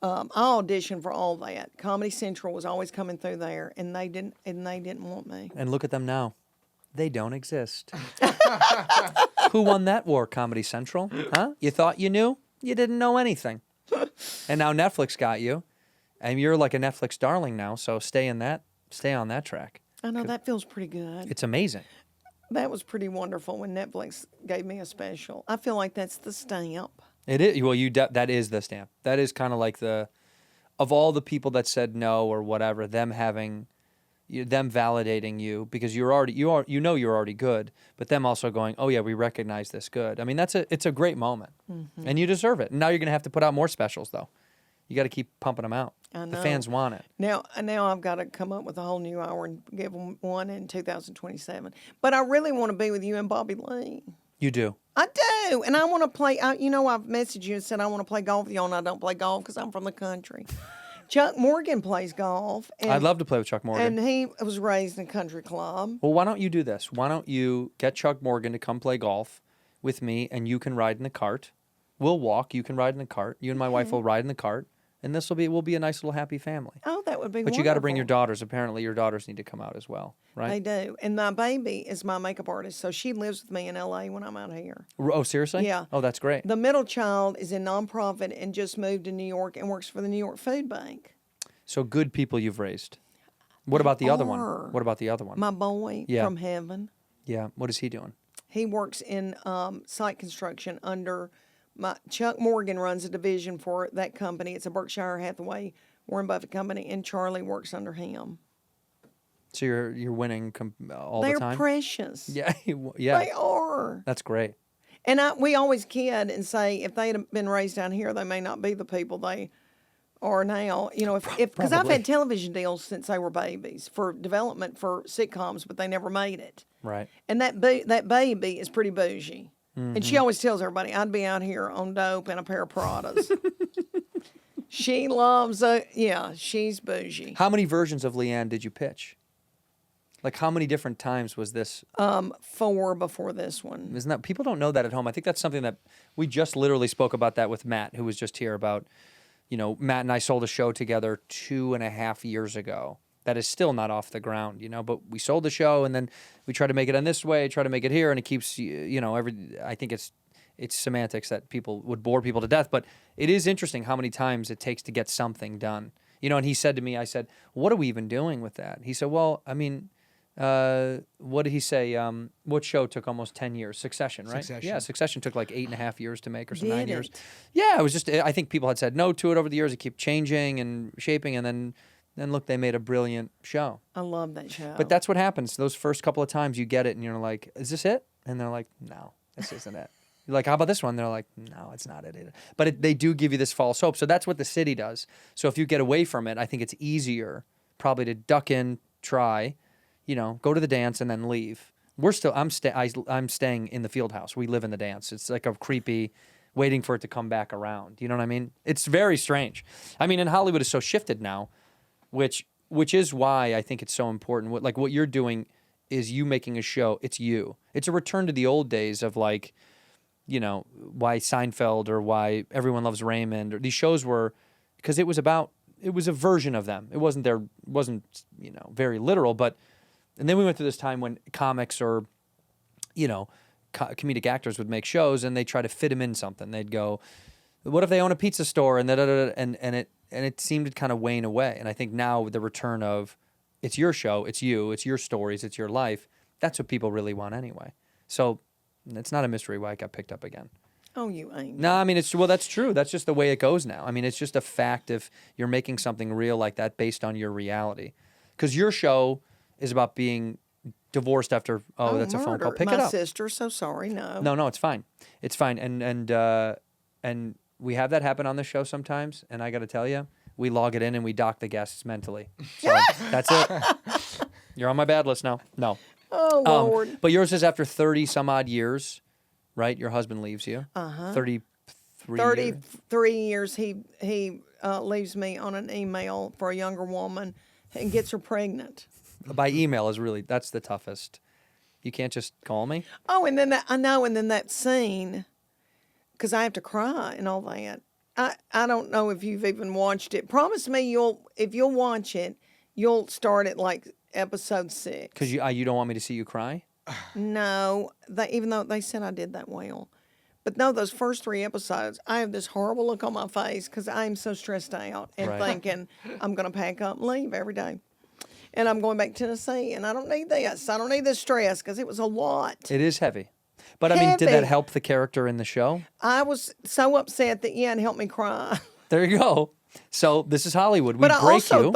I auditioned for all that. Comedy Central was always coming through there, and they didn't want me. And look at them now. They don't exist. Who won that war, Comedy Central? Huh? You thought you knew? You didn't know anything. And now Netflix got you, and you're like a Netflix darling now. So stay on that track. I know that feels pretty good. It's amazing. That was pretty wonderful when Netflix gave me a special. I feel like that's the stamp. It is. Well, that is the stamp. That is kind of like of all the people that said no or whatever, them validating you because you're already good, but them also going, oh yeah, we recognize this good. I mean, it's a great moment, mm-hmm. and you deserve it. And now you're gonna have to put out more specials though. You got to keep pumping them out. I know. The fans want it. Now I've got to come up with a whole new hour and give them one in 2027. But I really want to be with you and Bobby Lee. You do. I do, and I want to play. I've messaged you and said I want to play golf with you, and I don't play golf because I'm from the country. Chuck Morgan plays golf. I'd love to play with Chuck Morgan. And he was raised in a country club. Well, why don't you do this? Why don't you get Chuck Morgan to come play golf with me, and you can ride in the cart. We'll walk. You can ride in the cart. You and my wife will ride in the cart, and we'll be a nice little happy family. Oh, that would be But wonderful. you got to bring your daughters. Apparently, your daughters need to come out as well, right? They do. And my baby is my makeup artist, so she lives with me in L.A. when I'm out here. Oh, seriously? Yeah. Oh, that's great. The middle child is in nonprofit and just moved to New York and works for the New York Food Bank. So good people you've raised. What about the other one? What about the other one? My boy from heaven. Yeah. What is he doing? He works in site construction under Chuck Morgan runs a division for that company. It's a Berkshire Hathaway, Warren Buffett company, and Charlie works under him. So you're winning all the time? They're precious. Yeah. Yeah. They are. That's great. And we always kid and say if they'd have been raised down here, they may not be the people they are now. Because I've had television deals since they were babies for development for sitcoms, but they never made it. Right. And that baby is pretty bougie. Mm-hmm. And she always tells everybody, I'd be out here on dope and a pair of Pradas. She loves she's bougie. How many versions of Leanne did you pitch? Like how many different times was this? 4 before this one. Isn't that, people don't know that at home. I think that's something that we just literally spoke about that with Matt, who was just here about, Matt and I sold a show together 2.5 years ago. That is still not off the ground, but we sold the show and then we try to make it in this way, try to make it here, and it keeps, I think it's semantics that would bore people to death, but it is interesting how many times it takes to get something done. And he said to me, I said, what are we even doing with that? He said, well, I mean, what did he say? What show took almost 10 years? Succession, right? Succession. Yeah, Succession took like 8.5 years to make or some Did 9 years. it? Yeah, it was just, I think people had said no to it over the years. It kept changing and shaping, and then look, they made a brilliant show. I love that show. But that's what happens. Those first couple of times you get it and you're like, is this it? And they're like, no, this isn't it. You're like, how about this one? They're like, no, it's not it either. But they do give you this false hope. So that's what the city does. So if you get away from it, I think it's easier probably to duck in, try, go to the dance and then leave. I'm staying in the field house. We live in the dance. It's like a creepy waiting for it to come back around. You know what I mean? It's very strange. I mean, and Hollywood is so shifted now, which is why I think it's so important. What you're doing is you making a show. It's you. It's a return to the old days of why Seinfeld or why Everyone Loves Raymond or these shows were, because it was a version of them. It wasn't very literal, but, and then we went through this time when comics or, comedic actors would make shows and they try to fit them in something. They'd go, what if they own a pizza store and it seemed to kind of wane away. And I think now the return of it's your show, it's you, it's your stories, it's your life. That's what people really want anyway. So it's not a mystery why it got picked up again. Oh, you ain't. No, I mean, that's true. That's just the way it goes now. I mean, it's just a fact if you're making something real like that based on your reality. Because your show is about being divorced after, that's a phone call. Murder. Pick it My up. sister, so sorry, no. No, it's fine. It's fine. And we have that happen on the show sometimes. And I got to tell you, we log it in and we dock the guests mentally. So that's it. You're on my bad list now. No. Oh, Lord. But yours is after 30 some odd years, right? Your husband leaves you. 33 years. 33 years he leaves me on an email for a younger woman and gets her pregnant. By email is really, that's the toughest. You can't just call me? Oh, and then that scene, because I have to cry and all that. I don't know if you've even watched it. Promise me if you'll watch it, you'll start at like episode 6. Because you don't want me to see you cry? No, even though they said I did that well. But no, those first 3 episodes, I have this horrible look on my face because I'm so stressed out and thinking I'm going to pack up and leave every day. And I'm going back to Tennessee, and I don't need this. I don't need this stress because it was a lot. It is heavy. But I mean, did that help the character in the show? I was so upset that it helped me cry. There you go. So this is Hollywood. But I also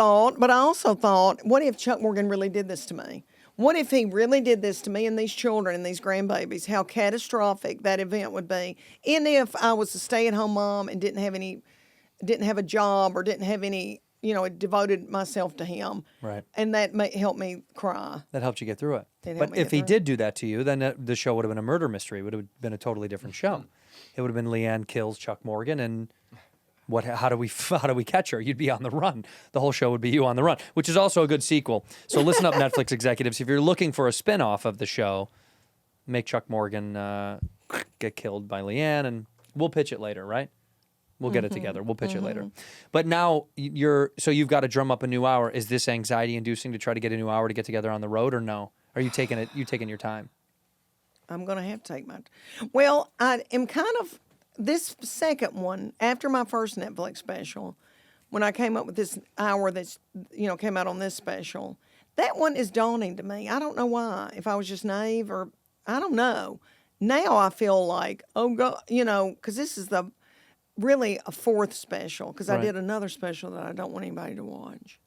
thought, what if Chuck Morgan really did this to me? What if he really did this to me and these children and these grandbabies? How catastrophic that event would be. And if I was a stay-at-home mom and didn't have a job or didn't have any, devoted myself to him. Right. And that helped me cry. That helped you get through it. But if he did do that to you, then the show would have been a murder mystery. It would have been a totally different show. It would have been Leanne kills Chuck Morgan and how do we catch her? You'd be on the run. The whole show would be you on the run, which is also a good sequel. So listen up, Netflix executives. If you're looking for a spin-off of the show, make Chuck Morgan get killed by Leanne, and we'll pitch it later, right? We'll get it together. We'll pitch it later. But now you've got to drum up a new hour. Is this anxiety-inducing to try to get a new hour to get together on the road, or no? Are you taking your time? I'm going to have to take my time. Well, I am kind of... This second one, after my first Netflix special, when I came up with this hour that's, came out on this special, that one is daunting to me. I don't know why. If I was just naive or, I don't know. Now I feel like, oh, God, because this is really a 4th special, because I did another special that I don't want anybody to watch.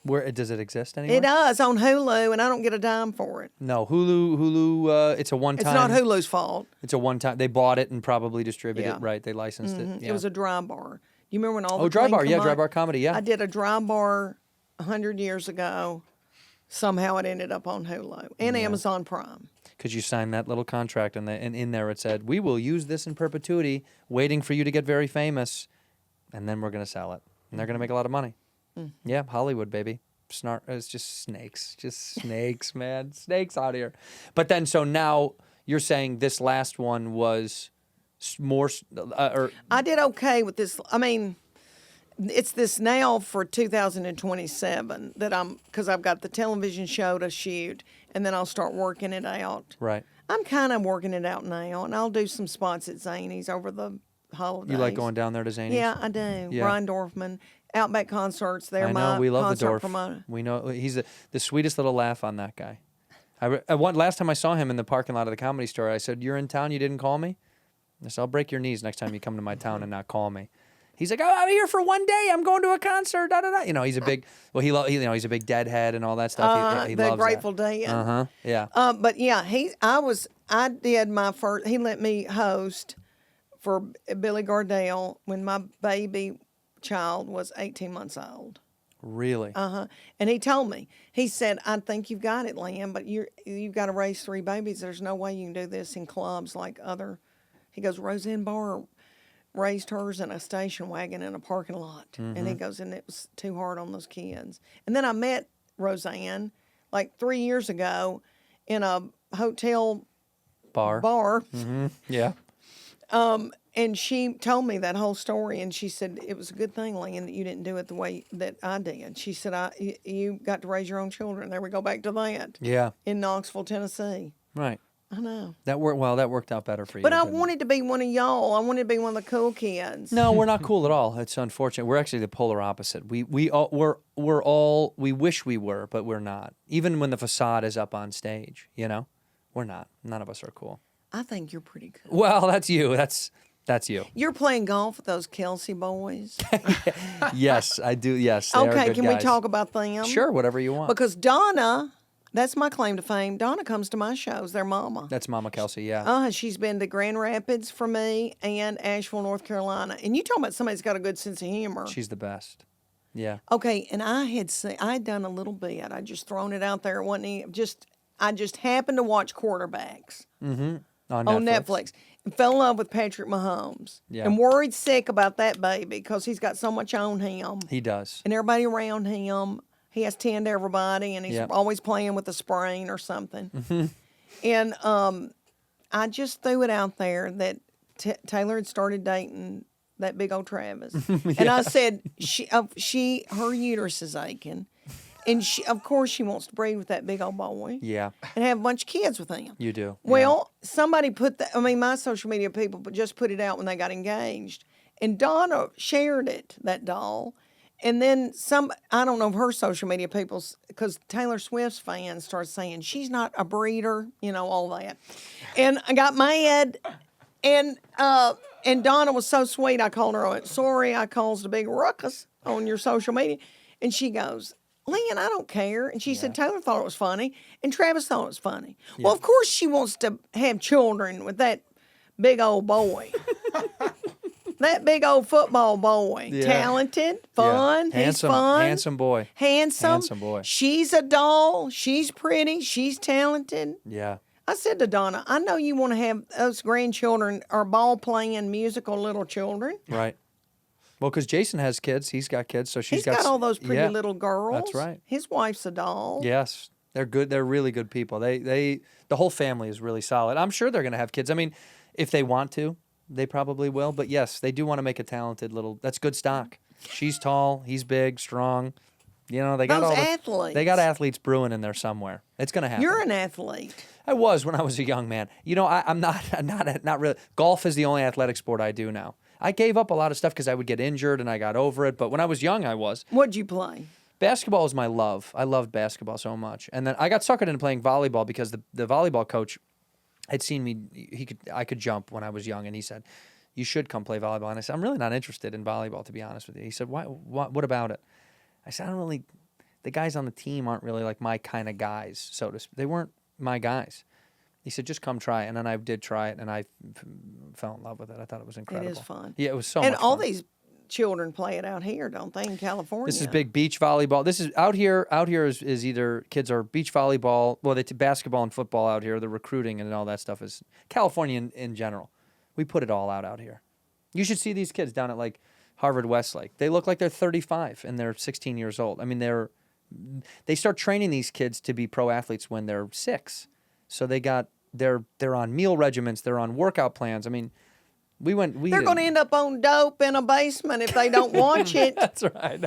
Where does it exist anywhere? It does on Hulu, and I don't get a dime for it. No, Hulu. It's a one-time. It's not Hulu's fault. It's a one-time. They bought it and probably distributed it. Right? They licensed it. Yeah. It was a dry bar. You remember when all the dry bar? Yeah, dry dry bar comedy. Yeah, I did a dry bar 100 years ago. Somehow it ended up on Hulu and Amazon Prime. Because you signed that little contract, and in there it said, "We will use this in perpetuity, waiting for you to get very famous, and then we're going to sell it, and they're going to make a lot of money." Yeah, Hollywood, baby. It's just snakes, man. Snakes out here. But then, so now you're saying this last one was more, or I did okay with this. I mean, it's this now for 2027 that because I've got the television show to shoot, and then I'll start working it out. right? I'm kind of working it out now, and I'll do some spots at Zany's over the holidays. You like going down there to Zany's? Yeah, I do. Yeah. Brian Dorfman, Outback Concerts. They're I know my we love the concert Dorf. promoter. We know he's the sweetest little laugh on that guy. Last time I saw him in the parking lot of the Comedy Store, I said, "You're in town. You didn't call me." I said, "I'll break your knees next time you come to my town and not call me." He's like, "Oh, I'm here for one day. I'm going to a concert." Da da da. You know, he's a big. Well, he's a big Deadhead and all that stuff. He The loves Grateful that. Dead. Yeah. But yeah, I did my first. He let me host for Billy Gardell when my baby child was 18 months old. Really? And he told me, he said, "I think you've got it, Leanne, but you've got to raise 3 babies. There's no way you can do this in clubs like other." He goes, "Roseanne Barr raised hers in a station wagon in a parking lot," and he goes, "and it was too hard on those kids." And then I met Roseanne like 3 years ago in a hotel bar. Yeah. And she told me that whole story, and she said, "It was a good thing, Leanne, that you didn't do it the way that I did." She said, you got to raise your own children." There we go back to that. Yeah. In Knoxville, Tennessee. Right. I know. That worked out better for you. But I didn't it? wanted to be one of y'all. I wanted to be one of the cool kids. No, we're not cool at all. It's unfortunate. We're actually the polar opposite. We wish we were, but we're not. Even when the facade is up on stage, we're not. None of us are cool. I think you're pretty cool. Well, that's you. That's you. You're playing golf with those Kelsey boys. Yes, I do. Yes. They are Okay, good can we guys. talk about them? Sure, whatever you want. Because Donna, that's my claim to fame. Donna comes to my shows. Their mama. That's Mama Kelsey. Yeah. She's been to Grand Rapids for me and Asheville, North Carolina. And you talking about somebody that's got a good sense of humor. She's the best. Yeah. Okay, and I had done a little bit. I just thrown it out there. It wasn't I just happened to watch Quarterbacks On Netflix and fell in love with Patrick Mahomes. Yeah. And worried sick about that baby because he's got so much on him. He does. And everybody around him, he has to tend to everybody, and he's Yep. always playing with a sprain or something. Mm-hmm. And I just threw it out there that Taylor had started dating that big old Travis. And I said, her uterus is aching. And of course she wants to breed with that big old boy. Yeah. And have a bunch of kids with him. You do. Well, somebody my social media people just put it out when they got engaged. And Donna shared it, that doll. And then I don't know if her social media people, because Taylor Swift's fans started saying, "She's not a breeder," all that. And I got mad. And Donna was so sweet. I called her, I went, "Sorry, I caused a big ruckus on your social media." And she goes, "Leanne, I don't care." And she said, "Taylor thought it was funny, and Travis thought it was funny." Yeah. Well, of course she wants to have children with that big old boy. That big old football boy. Yeah. Talented, fun, Yeah. he's fun. Handsome boy. Handsome boy. She's a doll. She's pretty. She's talented. Yeah. I said to Donna, "I know you want to have those grandchildren or ball-playing, musical little children." Right. Well, because Jason has kids. He's got kids, so He's got all those pretty little girls. That's right. His wife's a doll. Yes. They're good. They're really good people. The whole family is really solid. I'm sure they're going to have kids. I mean, if they want to, they probably will. But yes, they do want to make a talented that's good stock. She's tall. He's big, strong. They got Those all athletes. They got athletes brewing in there somewhere. It's going to happen. You're an athlete. I was when I was a young man. I'm not really. Golf is the only athletic sport I do now. I gave up a lot of stuff because I would get injured and I got over it. But when I was young, I was. What'd you play? Basketball is my love. I loved basketball so much. And then I got suckered into playing volleyball because the volleyball coach had seen me. I could jump when I was young, and he said, "You should come play volleyball." And I said, "I'm really not interested in volleyball, to be honest with you." He said, "Why? What about it?" I said, "I don't really. The guys on the team aren't really like my kind of guys, so to speak. They weren't my guys." He said, "Just come try it." And then I did try it, and I fell in love with it. I thought it was incredible. It is fun. Yeah, it was so and much fun. all these children play it out here, don't they, in California? This is big beach volleyball. This is out here. Out here is either kids are beach volleyball. Well, they basketball and football out here. The recruiting and all that stuff is California in general. We put it all out here. You should see these kids down at like Harvard Westlake. They look like they're 35 and they're 16 years old. I mean, they start training these kids to be pro athletes when they're 6. So they're on meal regimens. They're on workout plans. I mean, We went. They're going to end up on dope in a basement if they don't watch it. That's right.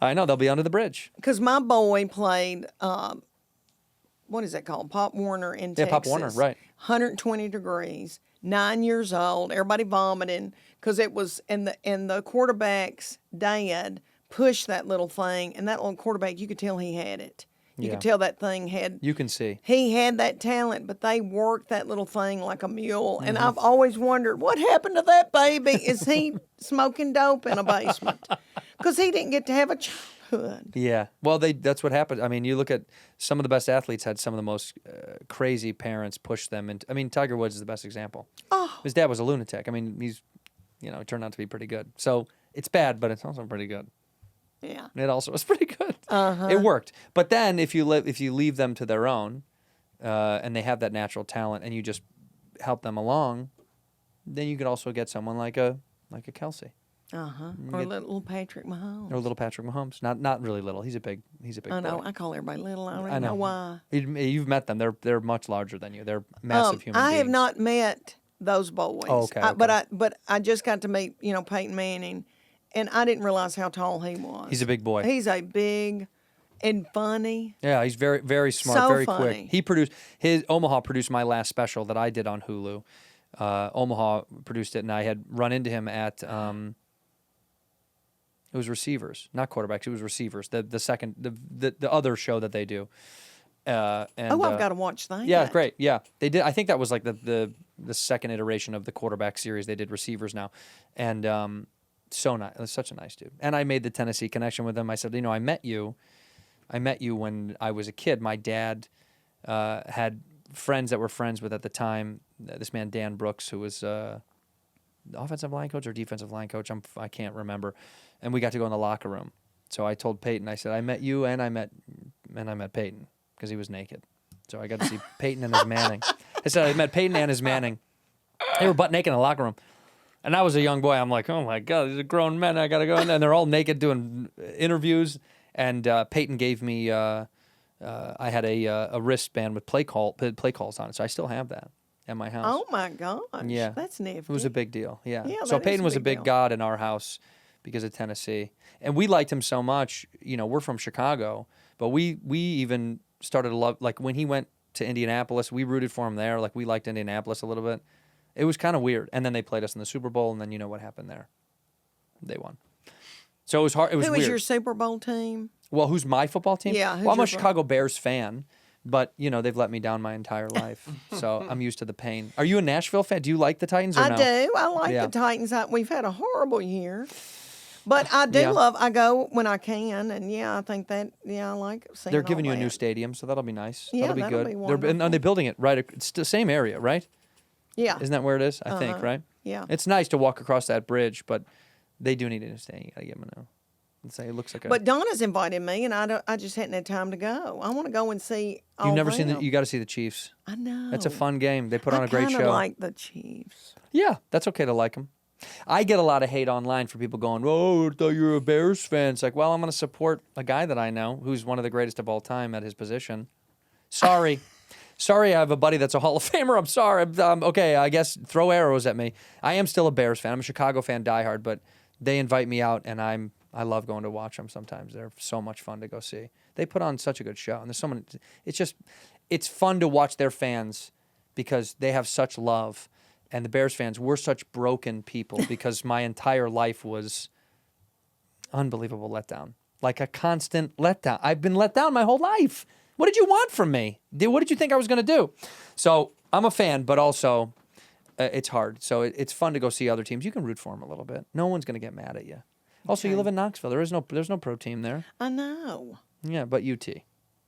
I know. They'll be under the bridge. Because my boy played, what is that called? Pop Warner in Texas. Pop Warner, right. 120 degrees, 9 years old, everybody vomiting because it was, and the quarterback's dad pushed that little thing, and that little quarterback, you could tell he had it. You could tell that thing had. You can see. He had that talent, but they worked that little thing like a mule. And Mm-hmm. I've always wondered, what happened to that baby? Is he smoking dope in a basement? Because he didn't get to have a childhood. Yeah. Well, that's what happened. I mean, you look at some of the best athletes had some of the most crazy parents push them into. I mean, Tiger Woods is the best example. Oh. His dad was a lunatic. I mean, he turned out to be pretty good. So it's bad, but it's also pretty good. Yeah. It also was pretty good. It worked. But then if you leave them to their own, and they have that natural talent, and you just help them along, then you could also get someone like a Kelsey. Or little Patrick Mahomes. Or little Patrick Mahomes. Not really little. He's a big I know. boy. I call everybody little. I don't know why. You've met them. They're much larger than you. They're massive human I beings. have not met those boys. Oh, okay, But I just got to meet Peyton Manning, and I didn't realize how tall he was. He's a big boy. He's a big and funny. Yeah, he's very, very smart, So very funny. quick. Omaha produced my last special that I did on Hulu. Omaha produced it, and I had run into him at it was receivers, not quarterbacks. It was receivers. The second the other show that they do. I've got to watch that. Yeah, great. Yeah, they did. I think that was like the second iteration of the quarterback series. They did receivers now, and so nice. Such a nice dude. And I made the Tennessee connection with him. I said, I met you when I was a kid. My dad had friends that were friends with at the time. This man Dan Brooks, who was the offensive line coach or defensive line coach. I can't remember. And we got to go in the locker room. So I told Peyton. I said, I met you, and I met Peyton because he was naked. So I got to see Peyton and his Manning. I said I met Peyton and his Manning. They were butt naked in the locker room. And I was a young boy. I'm like, oh my God, these are grown men. I got to go in there. And they're all naked doing interviews. And Peyton gave me, I had a wristband with play calls on it. So I still have that at my house. Oh my gosh. Yeah. That's nifty. It was a big deal. Yeah. Yeah, So that is Peyton a was a big big deal. god in our house because of Tennessee. And we liked him so much. We're from Chicago, but we even started to love, like when he went to Indianapolis, we rooted for him there. Like we liked Indianapolis a little bit. It was kind of weird. And then they played us in the Super Bowl, and then you know what happened there. They won. So it was hard. It was Who weird. was your Super Bowl team? Well, who's my football team? Yeah, who's Well, I'm a your Chicago Bears fan, but they've let me down my entire life, so I'm used to the pain. Are you a Nashville fan? Do you like the Titans or I no? do. I like Yeah. the Titans. We've had a horrible year. But I do Yeah. I go when I can, and I think that, I like seeing They're all giving you a new that. stadium, so that'll be nice. Yeah, that'll be that'll good. be Are they wonderful. building it right? It's the same area, right? Yeah. Isn't that where it is? I think, right? Yeah. It's nice to walk across that bridge, but they do need a new stadium. You gotta give them a new. It looks like a. But Donna's invited me, and I just hadn't had time to go. I want to go and see all You've never seen them. You got to see the Chiefs. I know. That's a fun game. They put on a great I show. kind of like the Chiefs. Yeah, that's okay to like them. I get a lot of hate online for people going, "Oh, I thought you were a Bears fan." It's like, well, I'm going to support a guy that I know who's one of the greatest of all time at his position. Sorry. Sorry, I have a buddy that's a Hall of Famer. I'm sorry. Okay, I guess throw arrows at me. I am still a Bears fan. I'm a Chicago fan diehard, but they invite me out, and I love going to watch them sometimes. They're so much fun to go see. They put on such a good show, and there's so many. It's fun to watch their fans because they have such love. And the Bears fans, we're such broken people because my entire life was unbelievable letdown. Like a constant letdown. I've been let down my whole life. What did you want from me? What did you think I was going to do? So I'm a fan, but also it's hard. So it's fun to go see other teams. You can root for them a little bit. No one's going to get mad at you. Also, you live in Knoxville. There's no pro team there. I know. Yeah, but UT.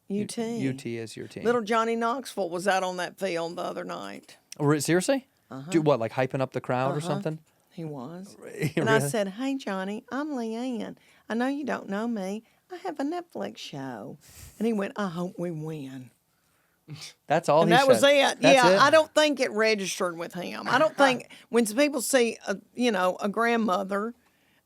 UT. UT is your team. Little Johnny Knoxville was out on that field the other night. Seriously? Do what, like hyping up the crowd or something? He was. And I Really? said, "Hey, Johnny, I'm Leanne. I know you don't know me. I have a Netflix show." And he went, "I hope we win." That's all And he that was said. it. That's Yeah, it. I don't think it registered with him. I don't think when people see a grandmother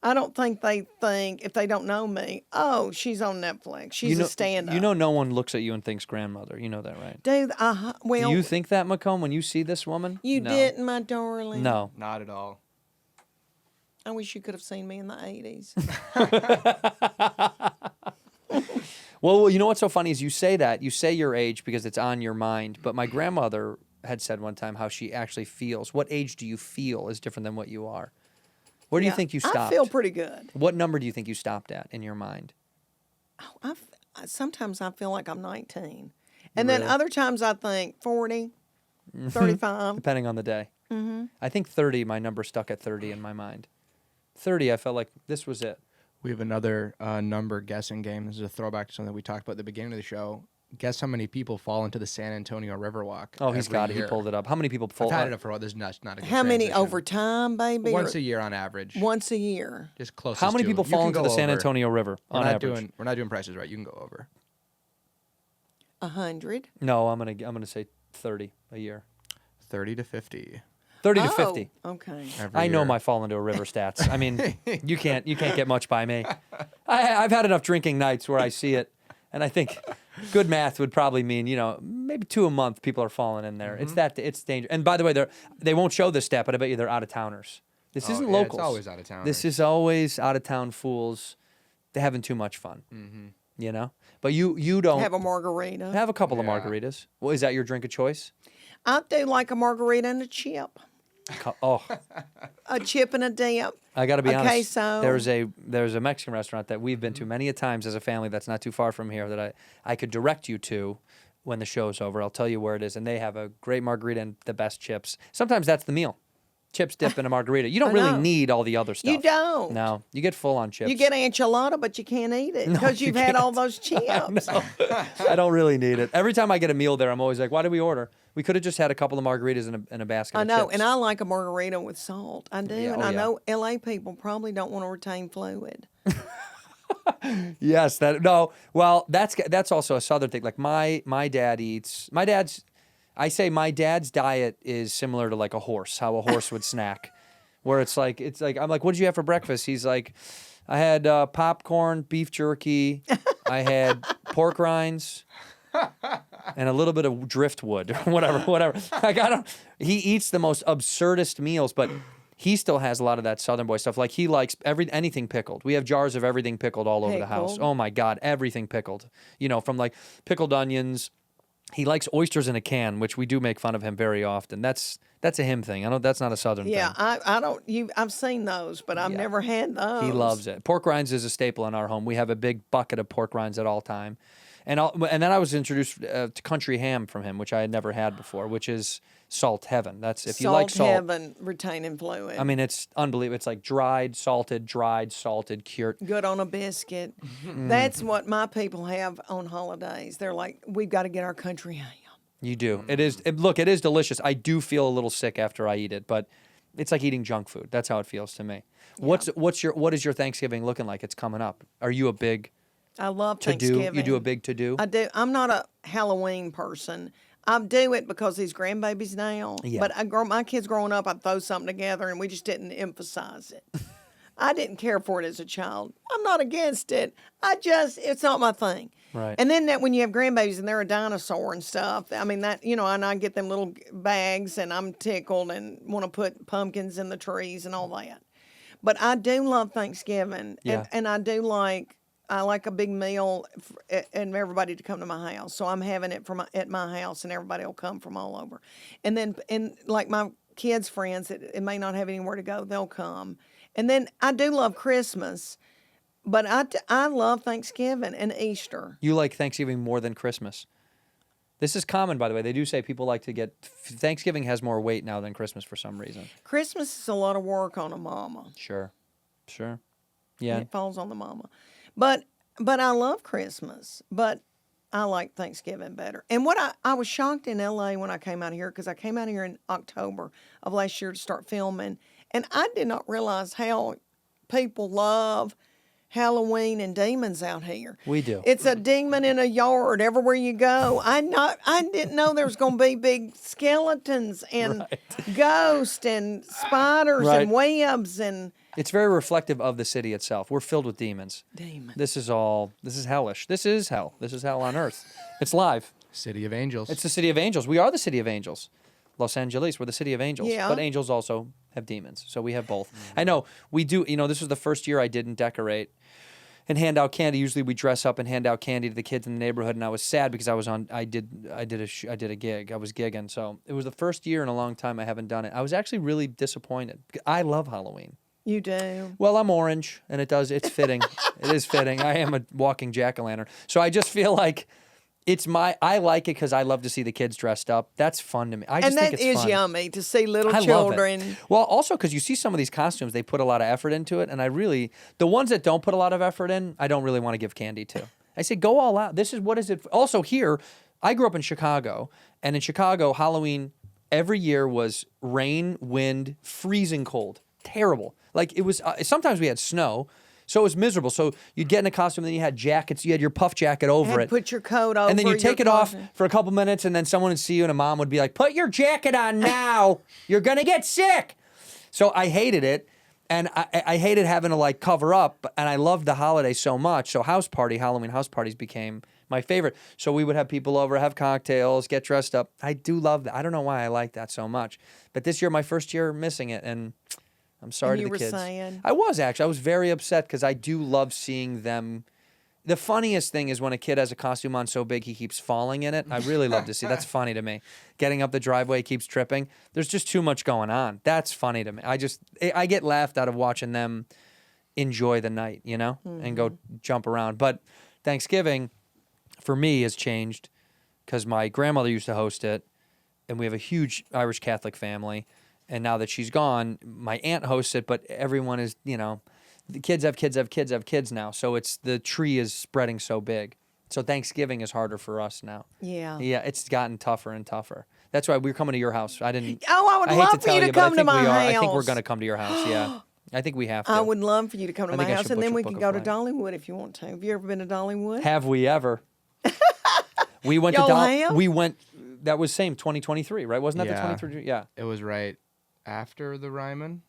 I don't think they think, if they don't know me, oh, she's on Netflix. She's a stand-up. You know no one looks at you and thinks grandmother. You know that, right? Dude, well, Do you think that, McComb, when you see this woman? you No. didn't, my darling. No. Not at all. I wish you could have seen me in the 80s. Well, you know what's so funny is you say that. You say your age because it's on your mind. But my grandmother had said one time how she actually feels. What age do you feel is different than what you are. Where do you think you stopped? I feel pretty good. What number do you think you stopped at in your mind? Oh, sometimes I feel like I'm 19. And then other times I think 40, 35. Depending on the day. Mm-hmm. I think 30, my number stuck at 30 in my mind. 30, I felt like this was it. We have another number guessing game. This is a throwback to something we talked about at the beginning of the show. Guess how many people fall into the San Antonio Riverwalk? Oh, he's got it. He year. pulled it up. How many people fall? I've had it up for a while. This is not a good How many transition. over time, baby? Once a year on average. Once a year. Just close. How many people You fall can into go the San over. Antonio River on average? We're not doing prices right. You can go over. 100. No, I'm gonna say 30 a year. 30 to 50. 30 to 50. Okay. Every I know year. my fall into a river stats. I mean, you can't get much by me. I've had enough drinking nights where I see it, and I think good math would probably mean maybe 2 a month people are falling in there. Mm-hmm. It's dangerous. And by the way, they won't show this stat, but I bet you they're out of towners. This isn't yeah, locals. It's always out of town. This is always out of town fools. They're having too much fun. Mm-hmm. But you don't Have a margarita. have a couple of Yeah. margaritas. Well, is that your drink of choice? I do like a margarita and a chip. Oh, A chip and a dip. I got to be a honest. queso. There's a Mexican restaurant that we've been to many a times as a family that's not too far from here that I could direct you to when the show's over. I'll tell you where it is, and they have a great margarita and the best chips. Sometimes that's the meal. Chips, dip, and a margarita. You don't I really know. need all the other stuff. You don't. No, you get full on chips. You get enchilada, but you can't eat it because you you've had all can't. those chips. I don't really need it. Every time I get a meal there, I'm always like, why did we order? We could have just had a couple of margaritas and a basket I of know, chips. and I like a margarita with salt. I do, Yeah, and oh, I yeah. know LA people probably don't want to retain fluid. Yes, that's also a southern thing. Like my dad's diet is similar to like a horse, how a horse would snack. Where it's like I'm like, what did you have for breakfast? He's like, I had popcorn, beef jerky, I had pork rinds, and a little bit of driftwood, whatever. I got him. He eats the most absurdist meals, but he still has a lot of that Southern boy stuff. Like he likes anything pickled. We have jars of everything pickled all over the house. Pickled? Oh my God, everything pickled. From like pickled onions. He likes oysters in a can, which we do make fun of him very often. That's a him thing. I know that's not a Southern Yeah, thing. I don't. I've seen those, but I've never had those. He loves it. Pork rinds is a staple in our home. We have a big bucket of pork rinds at all time. And then I was introduced to country ham from him, which I had never had before, which is salt heaven. That's if you like salt. Heaven, retaining fluid. I mean, it's unbelievable. It's like dried, salted, cured. Good on a biscuit. Mm-hmm. That's what my people have on holidays. They're like, we've got to get our country ham. You do. It is. Look, it is delicious. I do feel a little sick after I eat it, but it's like eating junk food. That's how it feels to me. What is your Thanksgiving looking like? It's coming up. Are you a big I love to do? Thanksgiving. You do a big to do? I do. I'm not a Halloween person. I do it because these grandbabies now. Yeah. But my kids growing up, I'd throw something together, and we just didn't emphasize it. I didn't care for it as a child. I'm not against it. It's not my thing. Right. And then when you have grandbabies and they're a dinosaur and stuff, I mean, and I get them little bags and I'm tickled and want to put pumpkins in the trees and all that. But I do love Thanksgiving. Yeah. And I like a big meal and everybody to come to my house. So I'm having it at my house and everybody will come from all over. And then, like my kids' friends, it may not have anywhere to go, they'll come. And then I do love Christmas, but I love Thanksgiving and Easter. You like Thanksgiving more than Christmas. This is common, by the way. They do say people like to get Thanksgiving has more weight now than Christmas for some reason. Christmas is a lot of work on a mama. Sure. Yeah. It falls on the mama. But I love Christmas, but I like Thanksgiving better. And what I was shocked in LA when I came out here, because I came out here in October of last year to start filming, and I did not realize how people love Halloween and demons out here. We do. It's a demon in a yard everywhere you go. I didn't know there was going to be big skeletons and ghosts and spiders Right. and webs and It's very reflective of the city itself. We're filled with demons. Demons. This is hellish. This is hell. This is hell on earth. It's live. City of Angels. It's the city of angels. We are the city of angels. Los Angeles, we're the city of angels. Yeah. But angels also have demons. So we have both. I know we do, this was the first year I didn't decorate and hand out candy. Usually we dress up and hand out candy to the kids in the neighborhood, and I was sad because I did a gig. I was gigging. So it was the first year in a long time I haven't done it. I was actually really disappointed. I love Halloween. You do. Well, I'm orange, and it's fitting. It is fitting. I am a walking jack-o'-lantern. So I just feel like I like it because I love to see the kids dressed up. That's fun to me. I just think it's fun. Yummy to see little I children. love it. Well, also because you see some of these costumes, they put a lot of effort into it, and the ones that don't put a lot of effort in, I don't really want to give candy to. I say, go all out. What is it? Also here, I grew up in Chicago, and in Chicago, Halloween every year was rain, wind, freezing cold. Terrible. Like it was, sometimes we had snow. So it was miserable. So you'd get in a costume, then you had jackets. You had your puff jacket over it. Put your coat over. And then you take it off costume. for a couple minutes, and then someone would see you, and a mom would be like, "Put your jacket on now. You're gonna get sick." So I hated it, and I hated having to like cover up. And I loved the holiday so much. So Halloween house parties became my favorite. So we would have people over, have cocktails, get dressed up. I do love that. I don't know why I like that so much. But this year, my first year missing it, and I'm sorry to the kids. You were saying? I was actually. I was very upset because I do love seeing them. The funniest thing is when a kid has a costume on so big he keeps falling in it. I really love to see. That's funny to me. Getting up the driveway, keeps tripping. There's just too much going on. That's funny to me. I get laughed out of watching them enjoy the night, and go jump around. But Thanksgiving, for me, has changed because my grandmother used to host it, and we have a huge Irish Catholic family. And now that she's gone, my aunt hosts it, but everyone is, the kids have kids now. So the tree is spreading so big. So Thanksgiving is harder for us now. Yeah. Yeah, it's gotten tougher and tougher. That's why we're coming to your house. I would love hate to for tell you to you, but come to my I think we're house. going to come to your house, yeah. I think we have to. I would love for you to come to I my think I house, should and then we book can a go to flight. Dollywood if you want to. Have you ever been to Dollywood? Have we ever? We went Y'all to have? We went, that was same 2023, right? Wasn't that Yeah. the 23? Yeah. It was right after the Ryman.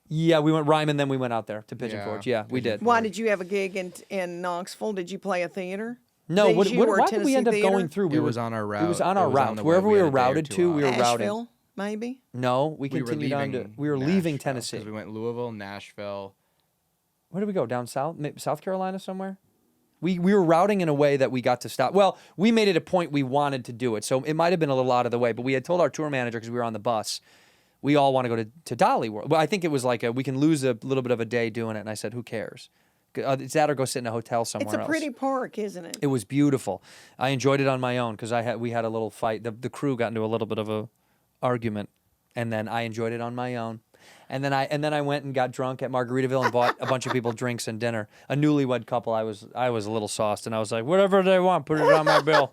Yeah, we went Ryman, then we went out there to Pigeon Yeah. Forge. Yeah, we did. Why did you have a gig in Knoxville? Did you play a theater? No, These you or why did we end up Tennessee going Theater? through? It was on our route. It was on our It was on route. the way. Wherever We we had were a day or routed two to, off. we were routing. Asheville, maybe? No, we We were continued on to. leaving We were leaving Nashville, 'cause Tennessee. We went Louisville, Nashville. Where did we go? Down south, South Carolina somewhere. We were routing in a way that we got to stop. Well, we made it a point we wanted to do it, so it might have been a little out of the way. But we had told our tour manager because we were on the bus, we all want to go to Dolly World. Well, I think it was like we can lose a little bit of a day doing it, and I said, who cares? It's that or go sit in a hotel somewhere It's a else. pretty park, isn't it? It was beautiful. I enjoyed it on my own because we had a little fight. The crew got into a little bit of a argument, and then I enjoyed it on my own. And then I went and got drunk at Margaritaville and bought a bunch of people drinks and dinner. A newlywed couple. I was a little sauced, and I was like, whatever they want, put it on my bill.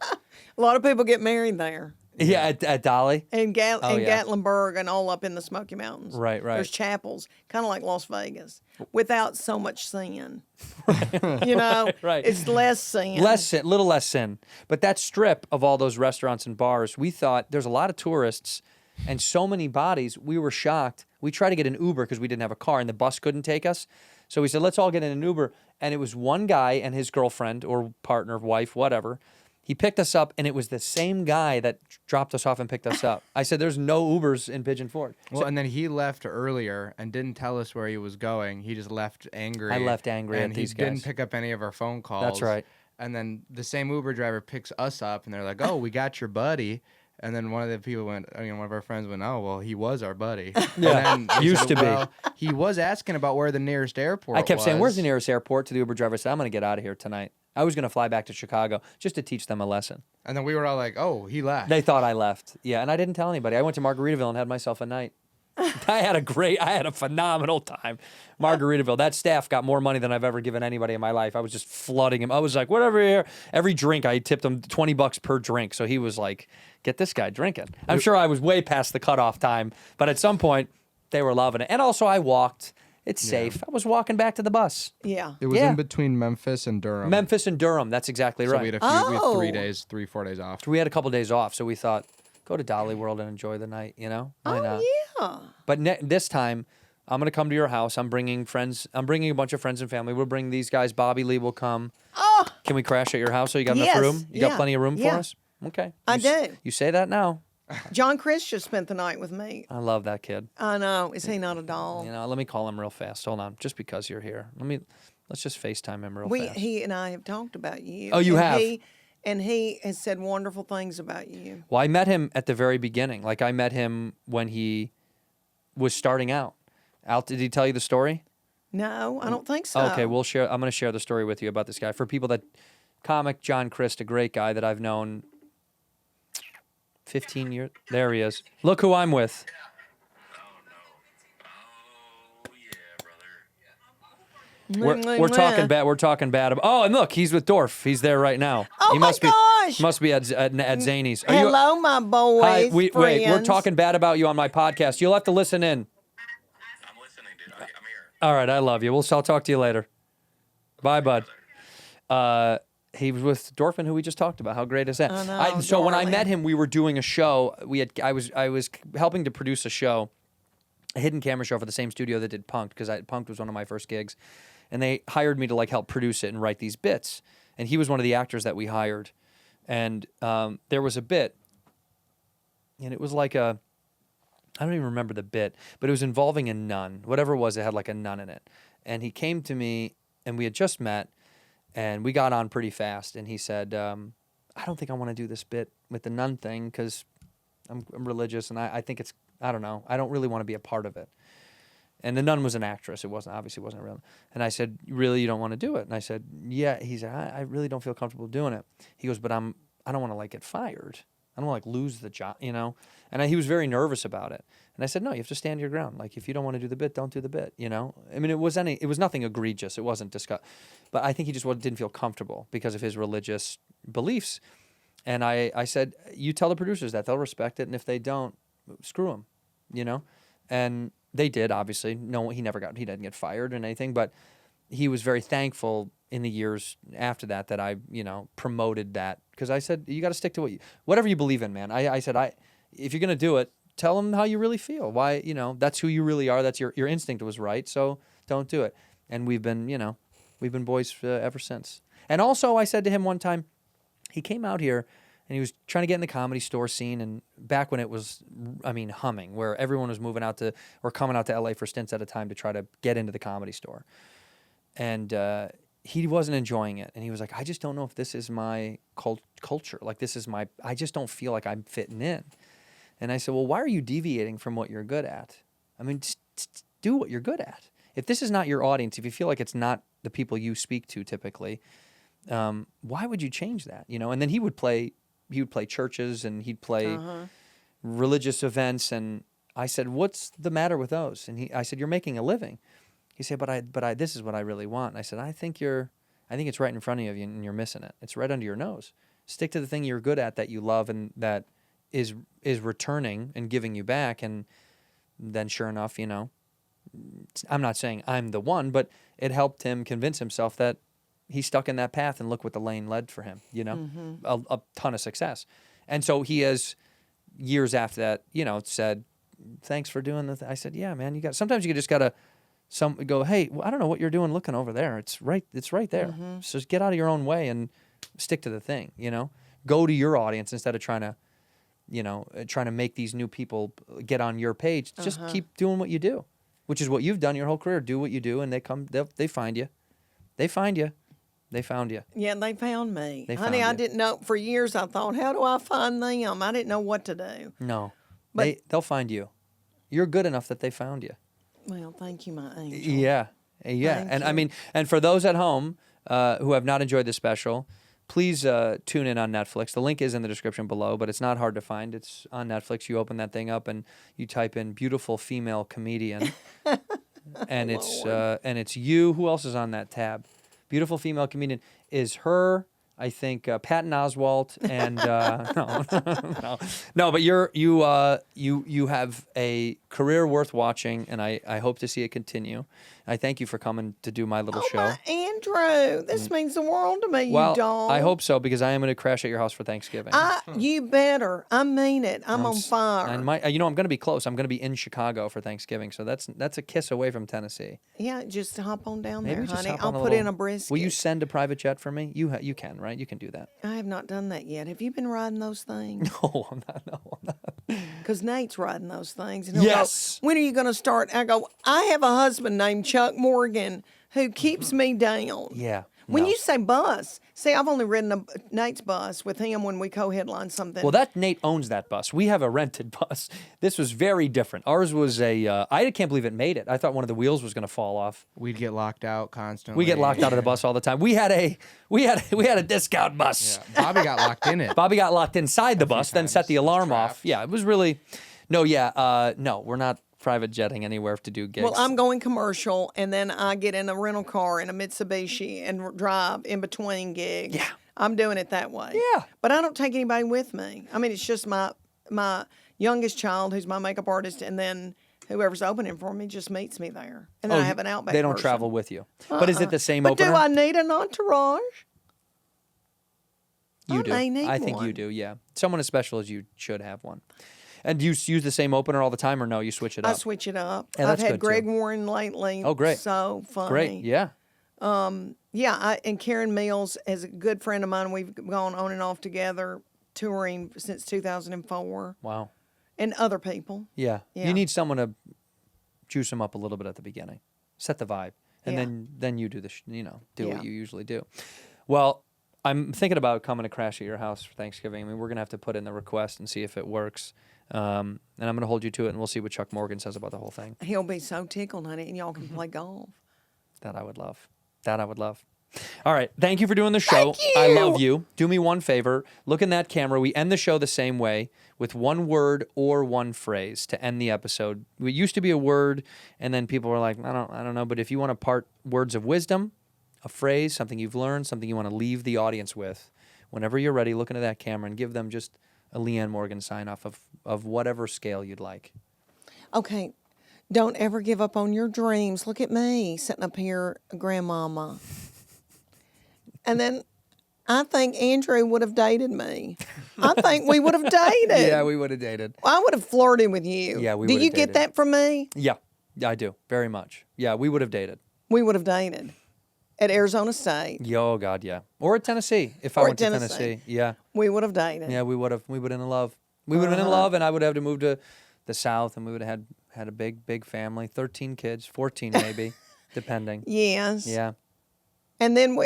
A lot of people get married there. Yeah, at Dolly. And yeah. Gatlinburg and all up in the Smoky Mountains. Right. There's chapels, kind of like Las Vegas, without so much sin. Right. It's less sin. Little less sin. But that strip of all those restaurants and bars, we thought there's a lot of tourists and so many bodies. We were shocked. We tried to get an Uber because we didn't have a car and the bus couldn't take us. So we said, let's all get in an Uber. And it was one guy and his girlfriend or partner, wife, whatever. He picked us up, and it was the same guy that dropped us off and picked us up. I said, there's no Ubers in Pigeon Forge. Well, and then he left earlier and didn't tell us where he was going. He just left angry. I left angry and at these he guys. didn't pick up any of our phone calls. That's right. And then the same Uber driver picks us up, and they're like, "Oh, we got your buddy." And then one of the people one of our friends went, "Oh, well, he was our buddy." Yeah, and then we used said, to be. "Well, he was asking about where the nearest airport I kept saying, was." where's the nearest airport? To the Uber driver. I said, I'm going to get out of here tonight. I was going to fly back to Chicago just to teach them a lesson. And then we were all like, "Oh, he left." They thought I left. Yeah, and I didn't tell anybody. I went to Margaritaville and had myself a night. I had a phenomenal time. Margaritaville. That staff got more money than I've ever given anybody in my life. I was just flooding him. I was like, whatever here. Every drink, I tipped him $20 per drink. So he was like, get this guy drinking. I'm sure I was way past the cutoff time, but at some point, they were loving it. And also, I walked. It's safe. I was walking back to the bus. Yeah. It was Yeah. in between Memphis and Durham. Memphis and Durham. That's exactly So right. we had we had Oh. 4 days off. We had a couple days off, so we thought, go to Dolly World and enjoy the night, Why not? Yeah. But this time, I'm going to come to your house. I'm bringing friends. I'm bringing a bunch of friends and family. We'll bring these guys. Bobby Lee will come. Oh, Can we crash at your house so you got Yes, enough room? You got yeah, plenty of room for yeah. us? Okay. I You do. You say that now. John Chris just spent the night with me. I love that kid. I know. Is he not a doll? You know, let me call him real fast. Hold on. Just because you're here. Let's just FaceTime him real fast. He and I have talked about you. Oh, you and have? He has said wonderful things about you. Well, I met him at the very beginning. Like, I met him when he was starting out. Did he tell you the story? No, I don't think so. Okay, we'll share. I'm going to share the story with you about this guy. For people comic John Christ, a great guy that I've known 15 years. There he is. Look who I'm with. We're talking bad. We're talking bad about. Oh, and look, he's with Dorf. He's there right now. Oh he my must gosh! Be must be at Zany's. Are Hello, my boys. Hi. Wait. We're friends. talking bad about you on my podcast. You'll have to listen in. I'm listening, dude. I'm here. All right, I love you. I'll talk to you later. Bye, bud. He was with Dorfman, who we just talked about. How great is that? I know, So when I darling. met him, we were doing a show. I was helping to produce a show, a hidden camera show for the same studio that did Punk'd, because Punk'd was one of my first gigs, and they hired me to like help produce it and write these bits. And he was one of the actors that we hired, and there was a bit, and it was like I don't even remember the bit, but it was involving a nun. Whatever it was, it had like a nun in it. And he came to me, and we had just met, and we got on pretty fast. And he said, I don't think I want to do this bit with the nun thing because I'm religious, and I think I don't know. I don't really want to be a part of it. And the nun was an actress. It obviously wasn't real. And I said, really, you don't want to do it? And I said, yeah. He said, I really don't feel comfortable doing it. He goes, but I don't want to like get fired. I don't want to like lose the job, you know? And he was very nervous about it. And I said, no, you have to stand your ground. Like, if you don't want to do the bit, don't do the bit, you know? I mean, it was nothing egregious. It wasn't discussed. But I think he just didn't feel comfortable because of his religious beliefs. And I said, you tell the producers that. They'll respect it. And if they don't, screw them, you know? And they did, obviously. No, he didn't get fired or anything. But he was very thankful in the years after that I, promoted that. Because I said, you got to stick to whatever you believe in, man. I said, if you're going to do it, tell them how you really feel. Why, that's who you really are. That's your instinct was right. So don't do it. And we've been boys ever since. And also I said to him one time, he came out here and he was trying to get in the Comedy Store scene. And back when it was, humming, where everyone was moving out or coming out to LA for stints at a time to try to get into the Comedy Store. And, he wasn't enjoying it. And he was like, I just don't know if this is my culture. Like, I just don't feel like I'm fitting in. And I said, well, why are you deviating from what you're good at? I mean, just do what you're good at. If this is not your audience, if you feel like it's not the people you speak to typically, why would you change that? And then he would play churches and he'd play religious events. And I said, what's the matter with those? And I said, you're making a living. He said, but this is what I really want. And I said, I think it's right in front of you and you're missing it. It's right under your nose. Stick to the thing you're good at, that you love, and that is returning and giving you back. And then sure enough, I'm not saying I'm the one, but it helped him convince himself that he's stuck in that path, and look what the lane led for him, a ton of success. And so he has, years after that, said, thanks for doing the I said, yeah, man, sometimes you just got to go, hey, I don't know what you're doing looking over there. It's right there. So just get out of your own way and stick to the thing, Go to your audience instead of trying to make these new people get on your page. Just keep doing what you do, which is what you've done your whole career. Do what you do, and they find you. They find you. They found you. Yeah, they found me. They Honey, found I you. didn't know. For years, I thought, how do I find them? I didn't know what to do. No. But- They'll find you. You're good enough that they found you. Well, thank you, my angel. Yeah. Thank And you. and for those at home who have not enjoyed this special, please tune in on Netflix. The link is in the description below, but it's not hard to find. It's on Netflix. You open that thing up and you type in beautiful female comedian, and it's you. Who else is on that tab? Beautiful female comedian is her. I think Patton Oswalt and no, but you have a career worth watching, and I hope to see it continue. I thank you for coming to do my little Oh, show. my Andrew, this means the world to me, Well, you dog. I hope so because I am going to crash at your house for Thanksgiving. You better. I mean it. I'm on fire. And I'm going to be close. I'm going to be in Chicago for Thanksgiving, so that's a kiss away from Tennessee. Yeah, just hop on down Maybe there, just honey. hop I'll on put little, in a brisket. Will you send a private jet for me? You can, right? You can do that. I have not done that yet. Have you been riding those things? No, I'm not. No, I'm not. Because Nate's riding those things. And he'll Yes. go, when are you going to start? I go, I have a husband named Chuck Morgan who keeps me down. Yeah. When no. you say bus, see, I've only ridden Nate's bus with him when we co-headline something. Well, that Nate owns that bus. We have a rented bus. This was very different. Ours was I can't believe it made it. I thought one of the wheels was going to fall off. We'd get locked out constantly. We get locked out of the bus all the time. We had a discount bus. Yeah, Bobby got locked in it. Bobby got locked inside the bus, then set the alarm off. Yeah, it was really no, we're not private jetting anywhere to do gigs. Well, I'm going commercial, and then I get in a rental car in a Mitsubishi and drive in between gigs. Yeah. I'm doing it that way. Yeah. But I don't take anybody with me. I mean, it's just my youngest child, who's my makeup artist, and then whoever's opening for me just meets me there. And then I have an Outback They don't person. travel with you. But is it the same But opener? do I need an entourage? You I do. may need I think you one. do, yeah. Someone as special as you should have one. And do you use the same opener all the time or no? You switch it up? I switch it up. Yeah, I've that's had good, too. Greg Warren lately. Oh, great. So funny. Great, yeah. Yeah, and Karen Mills is a good friend of mine. We've gone on and off together, touring since 2004, Wow. and other people. Yeah. Yeah. You need someone to juice them up a little bit at the beginning. Set the vibe. And Yeah. then you do do Yeah. what you usually do. Well, I'm thinking about coming to crash at your house for Thanksgiving. I mean, we're going to have to put in the request and see if it works. And I'm going to hold you to it, and we'll see what Chuck Morgan says about the whole thing. He'll be so tickled, honey, and y'all can play golf. That I would love. That I would love. All right. Thank you for doing the show. Thank I you. love you. Do me one favor. Look in that camera. We end the show the same way with one word or one phrase to end the episode. It used to be a word, and then people were like, I don't know. But if you want to part words of wisdom, a phrase, something you've learned, something you want to leave the audience with, whenever you're ready, look into that camera and give them just a Leanne Morgan sign-off of whatever scale you'd like. Okay, don't ever give up on your dreams. Look at me sitting up here, grandmama. And then I think Andrew would have dated me. I think we would have dated. Yeah, we would have dated. I would have flirted with you. Yeah, we Do would you have get dated. that from me? Yeah, I do. Very much. Yeah, we would have dated. We would have dated at Arizona State. Oh, God, yeah. Or at Tennessee, if I Or went at to Tennessee. Tennessee. Yeah. We would have dated. Yeah, we would have been in love. We would have been in love, and I would have to move to the South, and we would have had a big family, 13 kids, 14 maybe, depending. Yes. Yeah. And then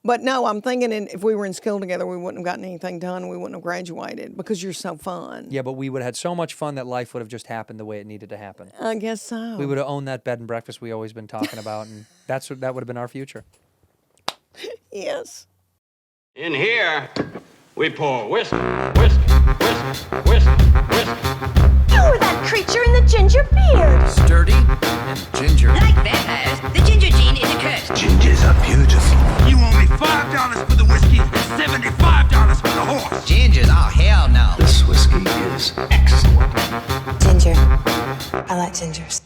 but no, I'm thinking if we were in school together, we wouldn't have gotten anything done. We wouldn't have graduated because you're so fun. Yeah, but we would have had so much fun that life would have just happened the way it needed to happen. I guess so. We would have owned that bed and breakfast we always been talking about, and that would have been our future. Yes. In here, we pour whisk, whisk, whisk, whisk, whisk. You were that creature in the ginger beard. Sturdy and ginger. Like vampires, the ginger gene is a curse. Gingers are beautiful. You owe me $5 for the whiskey and $75 for the horse. Gingers? Oh, hell no. This whiskey is excellent. Ginger. I like gingers.